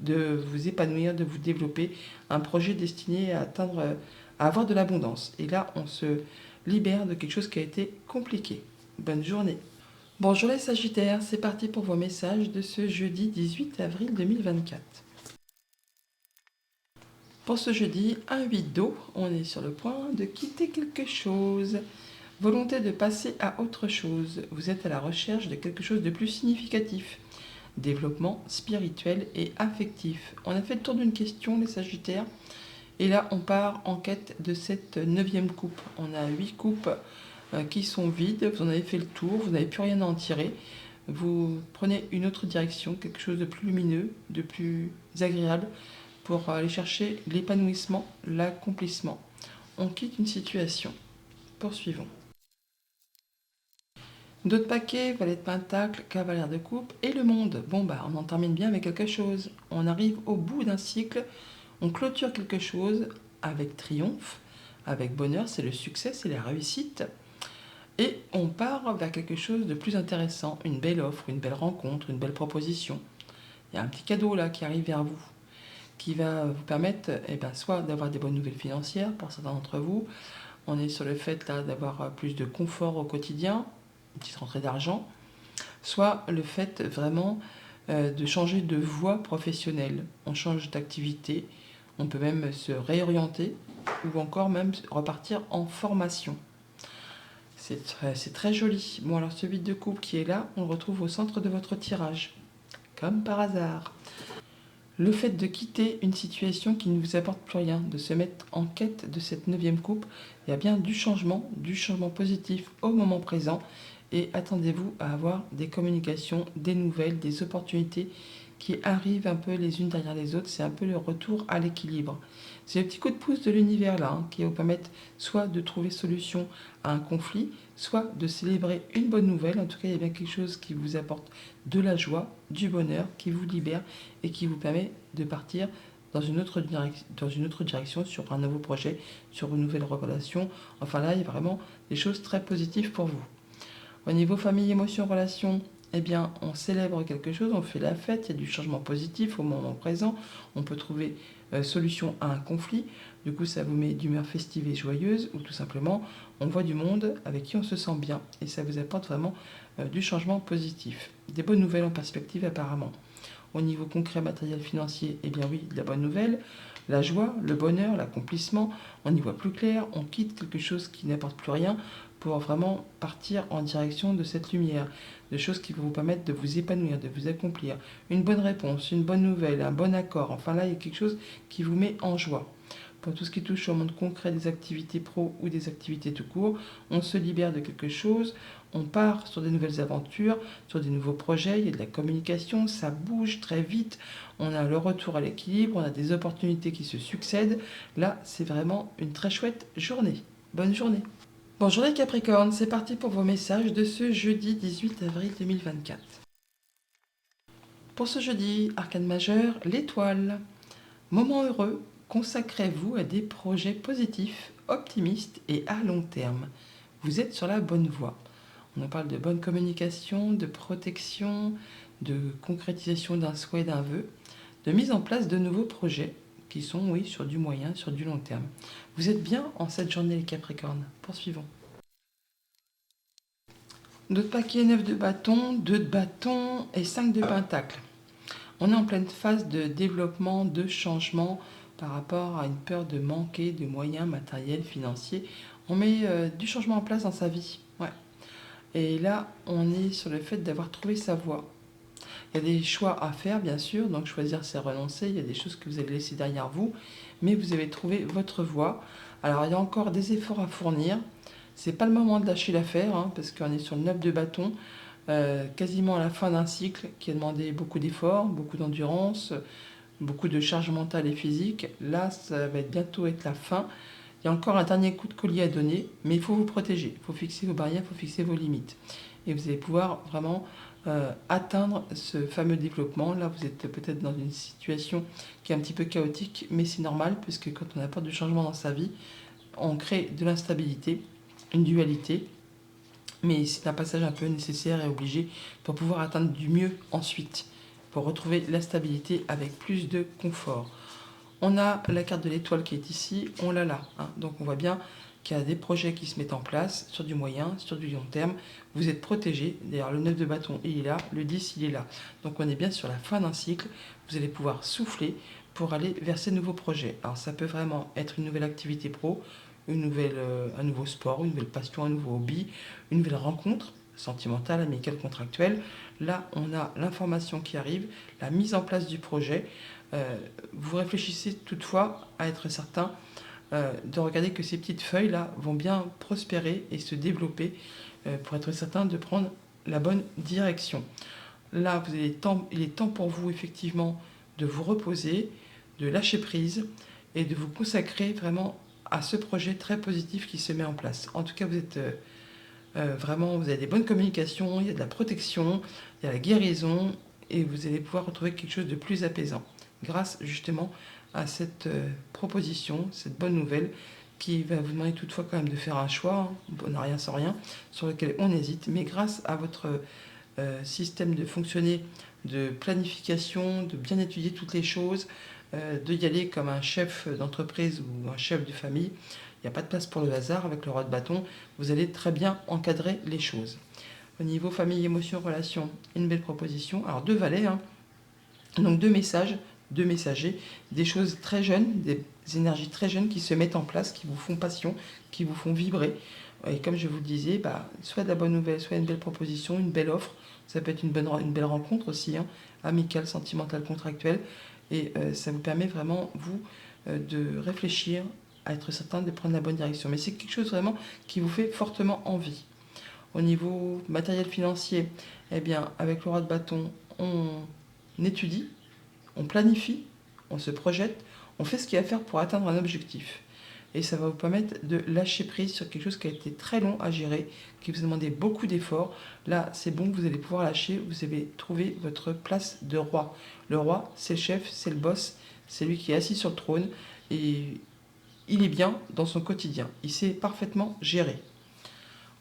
de vous épanouir, de vous développer, un projet destiné à atteindre, à avoir de l'abondance. Et là, on se libère de quelque chose qui a été compliqué. Bonne journée. Bonjour les Sagittaires, c'est parti pour vos messages de ce jeudi 18 avril 2024. Pour ce jeudi, un 8 d'eau, on est sur le point de quitter quelque chose. Volonté de passer à autre chose. Vous êtes à la recherche de quelque chose de plus significatif. Développement spirituel et affectif. On a fait le tour d'une question, les Sagittaires. Et là, on part en quête de cette 9e coupe. On a 8 coupes qui sont vides. Vous en avez fait le tour, vous n'avez plus rien à en tirer. Vous prenez une autre direction, quelque chose de plus lumineux, de plus agréable, pour aller chercher l'épanouissement, l'accomplissement. On quitte une situation. Poursuivons. D'autres paquets, valet de pentacle, cavalière de coupe et le monde. Bon bah on en termine bien avec quelque chose. On arrive au bout d'un cycle, on clôture quelque chose avec triomphe, avec bonheur, c'est le succès, c'est la réussite. Et on part vers quelque chose de plus intéressant, une belle offre, une belle rencontre, une belle proposition. Il y a un petit cadeau là qui arrive vers vous, qui va vous permettre soit d'avoir des bonnes nouvelles financières pour certains d'entre vous. On est sur le fait là d'avoir plus de confort au quotidien, une petite rentrée d'argent, soit le fait vraiment de changer de voie professionnelle. On change d'activité, on peut même se réorienter ou encore même repartir en formation. C'est très joli. Bon alors ce vide de coupe qui est là, on le retrouve au centre de votre tirage, comme par hasard. Le fait de quitter une situation qui ne vous apporte plus rien, de se mettre en quête de cette 9e coupe, il y a bien du changement positif au moment présent. Et attendez-vous à avoir des communications, des nouvelles, des opportunités qui arrivent un peu les unes derrière les autres. C'est un peu le retour à l'équilibre. C'est le petit coup de pouce de l'univers là, qui va vous permettre soit de trouver solution à un conflit, soit de célébrer une bonne nouvelle. En tout cas, il y a bien quelque chose qui vous apporte de la joie, du bonheur, qui vous libère et qui vous permet de partir dans une autre direction, sur un nouveau projet, sur une nouvelle relation. Enfin là, il y a vraiment des choses très positives pour vous. Au niveau famille, émotions, relations, eh bien, on célèbre quelque chose, on fait la fête, il y a du changement positif au moment présent, on peut trouver solution à un conflit, du coup ça vous met d'humeur festive et joyeuse, ou tout simplement on voit du monde avec qui on se sent bien, et ça vous apporte vraiment du changement positif. Des bonnes nouvelles en perspective apparemment. Au niveau concret, matériel, financier, eh bien oui, de la bonne nouvelle, la joie, le bonheur, l'accomplissement, on y voit plus clair, on quitte quelque chose qui n'apporte plus rien pour vraiment partir en direction de cette lumière, de choses qui vont vous permettre de vous épanouir, de vous accomplir. Une bonne réponse, une bonne nouvelle, un bon accord, enfin là, il y a quelque chose qui vous met en joie. Pour tout ce qui touche au monde concret des activités pro ou des activités tout court, on se libère de quelque chose, on part sur des nouvelles aventures, sur des nouveaux projets, il y a de la communication, ça bouge très vite, on a le retour à l'équilibre, on a des opportunités qui se succèdent. Là, c'est vraiment une très chouette journée. Bonne journée. Bonjour les Capricornes, c'est parti pour vos messages de ce jeudi 18 avril 2024. Pour ce jeudi, arcane majeur, l'étoile. Moment heureux, consacrez-vous à des projets positifs, optimistes et à long terme. Vous êtes sur la bonne voie. On en parle de bonne communication, de protection, de concrétisation d'un souhait, d'un vœu, de mise en place de nouveaux projets qui sont, oui, sur du moyen, sur du long terme. Vous êtes bien en cette journée les Capricornes. Poursuivons. D'autres paquets, 9 de bâton, 2 de bâton et 5 de pentacle. On est en pleine phase de développement, de changement par rapport à une peur de manquer de moyens matériels, financiers. On met du changement en place dans sa vie. Ouais. Et là, on est sur le fait d'avoir trouvé sa voie. Il y a des choix à faire, bien sûr, donc choisir, c'est renoncer. Il y a des choses que vous allez laisser derrière vous, mais vous avez trouvé votre voie. Alors, il y a encore des efforts à fournir. C'est pas le moment de lâcher l'affaire, hein, parce qu'on est sur le 9 de bâton, quasiment à la fin d'un cycle qui a demandé beaucoup d'efforts, beaucoup d'endurance, beaucoup de charge mentale et physique. Là, ça va bientôt être la fin. Il y a encore un dernier coup de collier à donner, mais il faut vous protéger. Il faut fixer vos barrières, il faut fixer vos limites. Et vous allez pouvoir vraiment atteindre ce fameux développement. Là, vous êtes peut-être dans une situation qui est un petit peu chaotique, mais c'est normal, puisque quand on apporte du changement dans sa vie, on crée de l'instabilité, une dualité, mais c'est un passage un peu nécessaire et obligé pour pouvoir atteindre du mieux ensuite, pour retrouver la stabilité avec plus de confort. On a la carte de l'étoile qui est ici, on l'a là, hein. Donc on voit bien qu'il y a des projets qui se mettent en place sur du moyen, sur du long terme. Vous êtes protégé. D'ailleurs, le 9 de bâton, il est là, le 10, il est là. Donc on est bien sur la fin d'un cycle. Vous allez pouvoir souffler pour aller vers ces nouveaux projets. Alors ça peut vraiment être une nouvelle activité pro, un nouveau sport, une nouvelle passion, un nouveau hobby, une nouvelle rencontre sentimentale, amicale, contractuelle. Là, on a l'information qui arrive, la mise en place du projet. Vous réfléchissez toutefois à être certain de regarder que ces petites feuilles-là vont bien prospérer et se développer pour être certain de prendre la bonne direction. Là, il est temps pour vous effectivement de vous reposer, de lâcher prise et de vous consacrer vraiment à ce projet très positif qui se met en place. En tout cas, vous êtes vraiment, vous avez des bonnes communications, il y a de la protection, il y a la guérison et vous allez pouvoir retrouver quelque chose de plus apaisant grâce justement à cette proposition, cette bonne nouvelle qui va vous demander toutefois quand même de faire un choix, hein, on n'a rien sans rien, sur lequel on hésite, mais grâce à votre système de fonctionner, de planification, de bien étudier toutes les choses, de y aller comme un chef d'entreprise ou un chef de famille. Il n'y a pas de place pour le hasard avec le roi de bâton. Vous allez très bien encadrer les choses. Au niveau famille, émotion, relation, une belle proposition. Alors deux valets, hein. Donc deux messages, deux messagers, des choses très jeunes, des énergies très jeunes qui se mettent en place, qui vous font passion, qui vous font vibrer. Et comme je vous le disais, soit de la bonne nouvelle, soit une belle proposition, une belle offre. Ça peut être une belle rencontre aussi, hein, amicale, sentimentale, contractuelle. Et ça vous permet vraiment, vous, de réfléchir, à être certain de prendre la bonne direction. Mais c'est quelque chose vraiment qui vous fait fortement envie. Au niveau matériel financier, eh bien, avec le roi de bâton, on étudie, on planifie, on se projette, on fait ce qu'il y a à faire pour atteindre un objectif. Et ça va vous permettre de lâcher prise sur quelque chose qui a été très long à gérer, qui vous a demandé beaucoup d'efforts. Là, c'est bon, vous allez pouvoir lâcher, vous avez trouvé votre place de roi. Le roi, c'est le chef, c'est le boss, c'est lui qui est assis sur le trône et il est bien dans son quotidien. Il sait parfaitement gérer.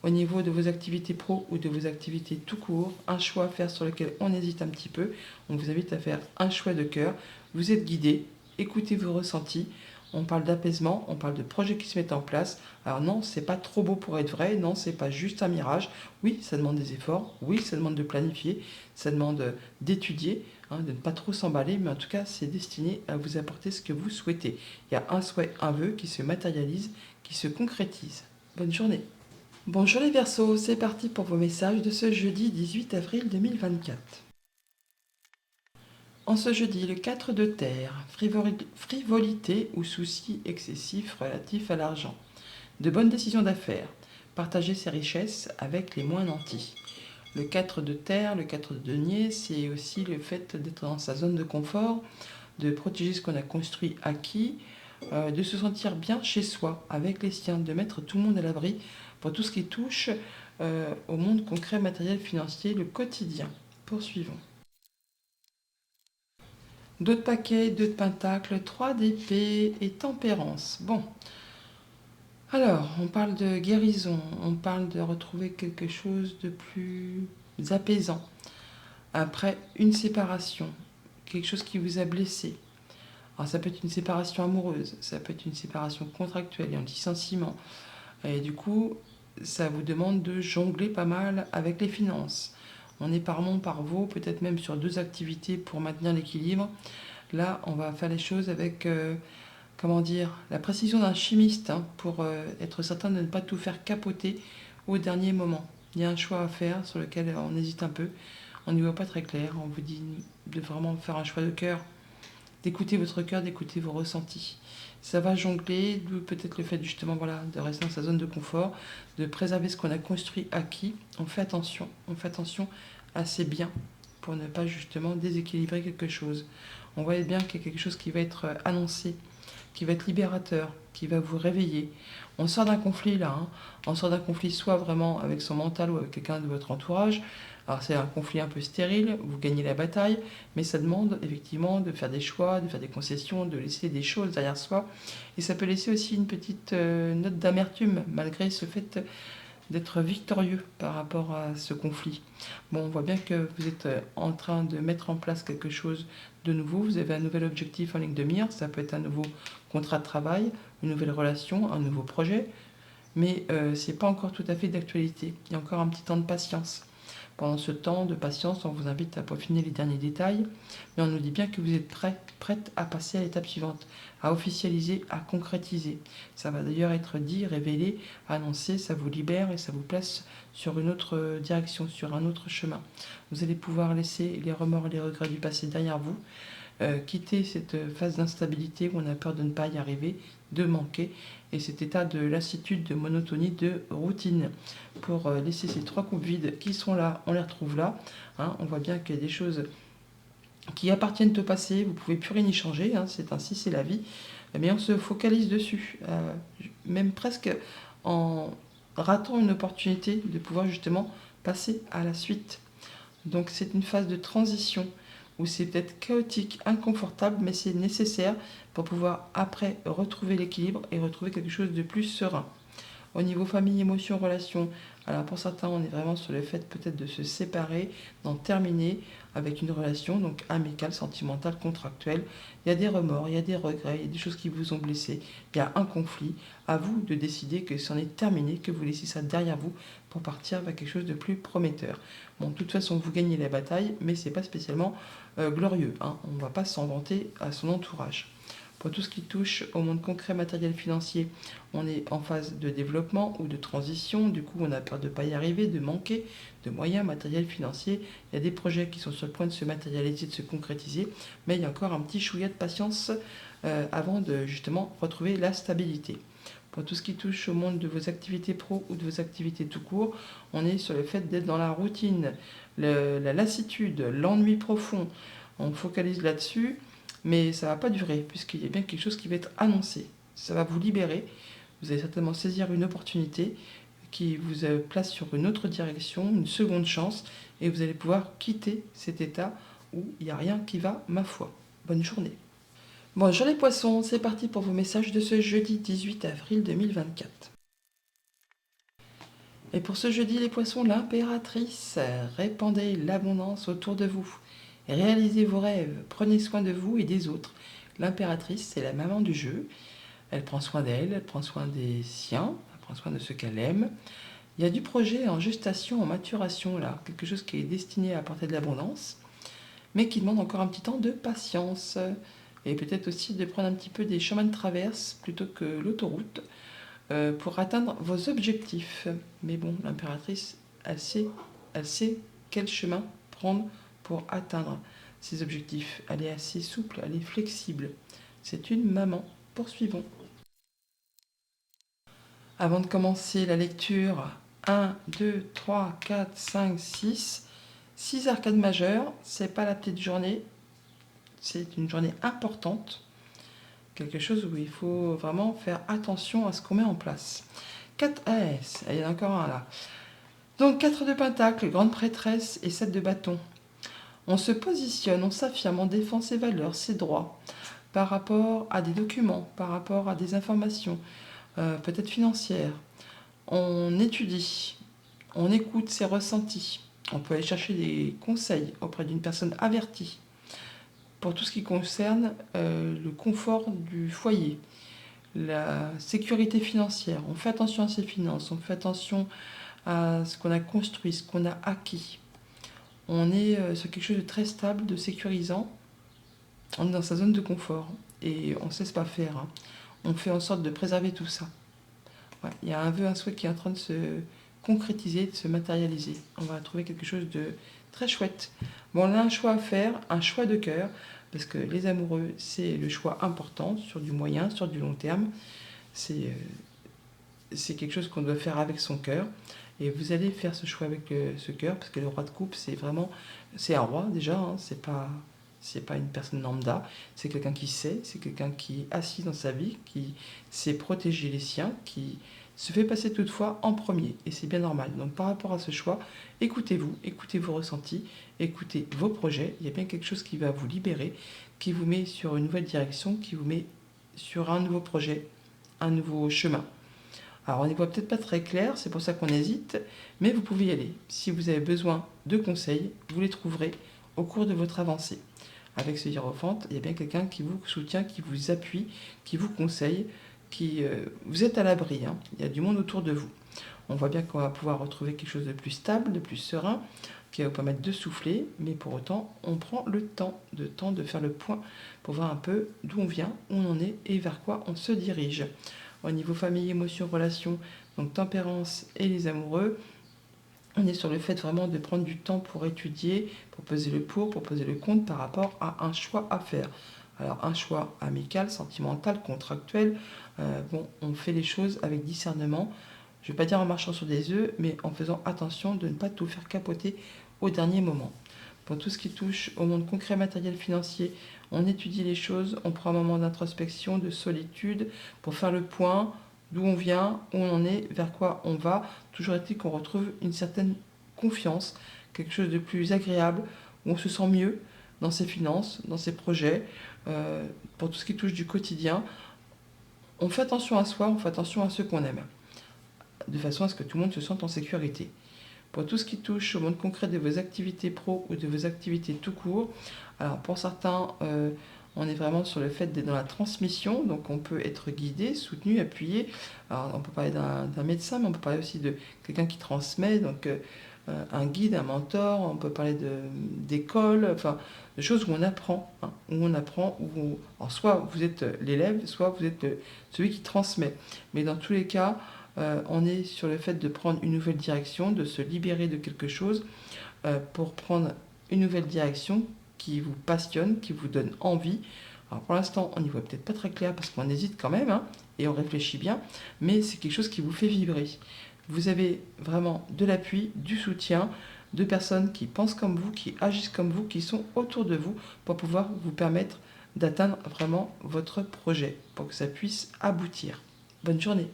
Au niveau de vos activités pro ou de vos activités tout court, un choix à faire sur lequel on hésite un petit peu. On vous invite à faire un choix de cœur. Vous êtes guidé, écoutez vos ressentis. On parle d'apaisement, on parle de projets qui se mettent en place. Alors non, c'est pas trop beau pour être vrai, non, c'est pas juste un mirage. Oui, ça demande des efforts, oui, ça demande de planifier, ça demande d'étudier, hein, de ne pas trop s'emballer, mais en tout cas, c'est destiné à vous apporter ce que vous souhaitez. Il y a un souhait, un vœu qui se matérialise, qui se concrétise. Bonne journée. Bonjour les Verseaux, c'est parti pour vos messages de ce jeudi 18 avril 2024. En ce jeudi, le 4 de terre, frivolité ou soucis excessifs relatifs à l'argent. De bonnes décisions d'affaires, partager ses richesses avec les moins nantis. Le 4 de terre, le 4 de denier, c'est aussi le fait d'être dans sa zone de confort, de protéger ce qu'on a construit, acquis, de se sentir bien chez soi, avec les siens, de mettre tout le monde à l'abri pour tout ce qui touche au monde concret, matériel, financier, le quotidien. Poursuivons. D'autres paquets, 2 de pentacle, 3 d'épée et tempérance. Bon, alors, on parle de guérison, on parle de retrouver quelque chose de plus apaisant. Après une séparation, quelque chose qui vous a blessé. Alors ça peut être une séparation amoureuse, ça peut être une séparation contractuelle et un licenciement. Et du coup, ça vous demande de jongler pas mal avec les finances. On est par mon, par vous, peut-être même sur 2 activités pour maintenir l'équilibre. Là, on va faire les choses avec, la précision d'un chimiste, hein, pour être certain de ne pas tout faire capoter au dernier moment. Il y a un choix à faire sur lequel on hésite un peu. On n'y voit pas très clair. On vous dit de vraiment faire un choix de cœur, d'écouter votre cœur, d'écouter vos ressentis. Ça va jongler, d'où peut-être le fait justement voilà, de rester dans sa zone de confort, de préserver ce qu'on a construit, acquis. On fait attention à ses biens pour ne pas justement déséquilibrer quelque chose. On voit bien qu'il y a quelque chose qui va être annoncé, qui va être libérateur, qui va vous réveiller. On sort d'un conflit là, hein. On sort d'un conflit soit vraiment avec son mental ou avec quelqu'un de votre entourage. Alors c'est un conflit un peu stérile, vous gagnez la bataille, mais ça demande effectivement de faire des choix, de faire des concessions, de laisser des choses derrière soi. Et ça peut laisser aussi une petite note d'amertume, malgré ce fait d'être victorieux par rapport à ce conflit. Bon, on voit bien que vous êtes en train de mettre en place quelque chose de nouveau, vous avez un nouvel objectif en ligne de mire, ça peut être un nouveau contrat de travail, une nouvelle relation, un nouveau projet, mais ce n'est pas encore tout à fait d'actualité. Il y a encore un petit temps de patience. Pendant ce temps de patience, on vous invite à peaufiner les derniers détails, mais on nous dit bien que vous êtes prête à passer à l'étape suivante, à officialiser, à concrétiser. Ça va d'ailleurs être dit, révélé, annoncé, ça vous libère et ça vous place sur une autre direction, sur un autre chemin. Vous allez pouvoir laisser les remords et les regrets du passé derrière vous, quitter cette phase d'instabilité où on a peur de ne pas y arriver, de manquer, et cet état de lassitude, de monotonie, de routine, pour laisser ces trois coupes vides qui sont là, on les retrouve là. Hein, on voit bien qu'il y a des choses qui appartiennent au passé, vous ne pouvez plus rien y changer, hein, c'est ainsi, c'est la vie, mais on se focalise dessus, même presque en ratant une opportunité de pouvoir justement passer à la suite. Donc c'est une phase de transition où c'est peut-être chaotique, inconfortable, mais c'est nécessaire pour pouvoir après retrouver l'équilibre et retrouver quelque chose de plus serein. Au niveau famille, émotion, relation, alors pour certains, on est vraiment sur le fait peut-être de se séparer, d'en terminer avec une relation donc amicale, sentimentale, contractuelle. Il y a des remords, il y a des regrets, il y a des choses qui vous ont blessé, il y a un conflit. À vous de décider que c'en est terminé, que vous laissez ça derrière vous pour partir vers quelque chose de plus prometteur. Bon, de toute façon, vous gagnez la bataille, mais c'est pas spécialement glorieux, hein. On ne va pas s'en vanter à son entourage. Pour tout ce qui touche au monde concret, matériel, financier, on est en phase de développement ou de transition. Du coup, on a peur de ne pas y arriver, de manquer de moyens matériels, financiers. Il y a des projets qui sont sur le point de se matérialiser, de se concrétiser, mais il y a encore un petit chouïa de patience avant de justement retrouver la stabilité. Pour tout ce qui touche au monde de vos activités pro ou de vos activités tout court, on est sur le fait d'être dans la routine, la lassitude, l'ennui profond. On focalise là-dessus, mais ça ne va pas durer, puisqu'il y a bien quelque chose qui va être annoncé. Ça va vous libérer, vous allez certainement saisir une opportunité qui vous place sur une autre direction, une seconde chance, et vous allez pouvoir quitter cet état où il n'y a rien qui va, ma foi. Bonne journée. Bonjour les poissons, c'est parti pour vos messages de ce jeudi 18 avril 2024. Et pour ce jeudi les poissons, l'impératrice, répandez l'abondance autour de vous. Réalisez vos rêves, prenez soin de vous et des autres. L'impératrice, c'est la maman du jeu. Elle prend soin d'elle, elle prend soin des siens, elle prend soin de ceux qu'elle aime. Il y a du projet en gestation, en maturation, là, quelque chose qui est destiné à apporter de l'abondance, mais qui demande encore un petit temps de patience. Et peut-être aussi de prendre un petit peu des chemins de traverse plutôt que l'autoroute pour atteindre vos objectifs. Mais bon, l'impératrice, elle sait quel chemin prendre pour atteindre ses objectifs. Elle est assez souple, elle est flexible. C'est une maman. Poursuivons. Avant de commencer la lecture, 1, 2, 3, 4, 5, 6. 6 arcades majeures, c'est pas la petite journée, c'est une journée importante. Quelque chose où il faut vraiment faire attention à ce qu'on met en place. 4 AS, il y en a encore un là. Donc 4 de pentacle, grande prêtresse et 7 de bâton. On se positionne, on s'affirme, on défend ses valeurs, ses droits, par rapport à des documents, par rapport à des informations, peut-être financières. On étudie, on écoute ses ressentis. On peut aller chercher des conseils auprès d'une personne avertie pour tout ce qui concerne le confort du foyer, la sécurité financière. On fait attention à ses finances, on fait attention à ce qu'on a construit, ce qu'on a acquis. On est sur quelque chose de très stable, de sécurisant. On est dans sa zone de confort et on ne cesse pas faire, hein. On fait en sorte de préserver tout ça. Ouais, il y a un vœu, un souhait qui est en train de se concrétiser, de se matérialiser. On va trouver quelque chose de très chouette. Bon, on a un choix à faire, un choix de cœur, parce que les amoureux, c'est le choix important sur du moyen, sur du long terme. C'est quelque chose qu'on doit faire avec son cœur. Et vous allez faire ce choix avec ce cœur, parce que le roi de coupe, c'est un roi déjà, hein, c'est pas une personne lambda, c'est quelqu'un qui sait, c'est quelqu'un qui est assis dans sa vie, qui sait protéger les siens, qui se fait passer toutefois en premier, et c'est bien normal. Donc par rapport à ce choix, écoutez-vous, écoutez vos ressentis, écoutez vos projets, il y a bien quelque chose qui va vous libérer, qui vous met sur une nouvelle direction, qui vous met sur un nouveau projet, un nouveau chemin. Alors on n'y voit peut-être pas très clair, c'est pour ça qu'on hésite, mais vous pouvez y aller. Si vous avez besoin de conseils, vous les trouverez au cours de votre avancée. Avec ce hiérophante, il y a bien quelqu'un qui vous soutient, qui vous appuie, qui vous conseille, vous êtes à l'abri, hein. Il y a du monde autour de vous. On voit bien qu'on va pouvoir retrouver quelque chose de plus stable, de plus serein, qui va vous permettre de souffler, mais pour autant, on prend le temps de faire le point pour voir un peu d'où on vient, où on en est et vers quoi on se dirige. Au niveau famille, émotions, relations, donc tempérance et les amoureux, on est sur le fait vraiment de prendre du temps pour étudier, pour peser le pour peser le contre par rapport à un choix à faire. Alors un choix amical, sentimental, contractuel, on fait les choses avec discernement. Je ne vais pas dire en marchant sur des œufs, mais en faisant attention de ne pas tout faire capoter au dernier moment. Pour tout ce qui touche au monde concret, matériel, financier, on étudie les choses, on prend un moment d'introspection, de solitude pour faire le point, d'où on vient, où on en est, vers quoi on va. Toujours est-il qu'on retrouve une certaine confiance, quelque chose de plus agréable, où on se sent mieux dans ses finances, dans ses projets, pour tout ce qui touche du quotidien. On fait attention à soi, on fait attention à ceux qu'on aime, de façon à ce que tout le monde se sente en sécurité. Pour tout ce qui touche au monde concret de vos activités pro ou de vos activités tout court, alors pour certains, on est vraiment sur le fait d'être dans la transmission, donc on peut être guidé, soutenu, appuyé. Alors on peut parler d'un médecin, mais on peut parler aussi de quelqu'un qui transmet, donc un guide, un mentor, on peut parler d'école, enfin de choses où on apprend, hein, alors soit vous êtes l'élève, soit vous êtes celui qui transmet. Mais dans tous les cas, on est sur le fait de prendre une nouvelle direction, de se libérer de quelque chose pour prendre une nouvelle direction qui vous passionne, qui vous donne envie. Alors pour l'instant, on n'y voit peut-être pas très clair parce qu'on hésite quand même, hein, et on réfléchit bien, mais c'est quelque chose qui vous fait vibrer. Vous avez vraiment de l'appui, du soutien, de personnes qui pensent comme vous, qui agissent comme vous, qui sont autour de vous pour pouvoir vous permettre d'atteindre vraiment votre projet, pour que ça puisse aboutir. Bonne journée.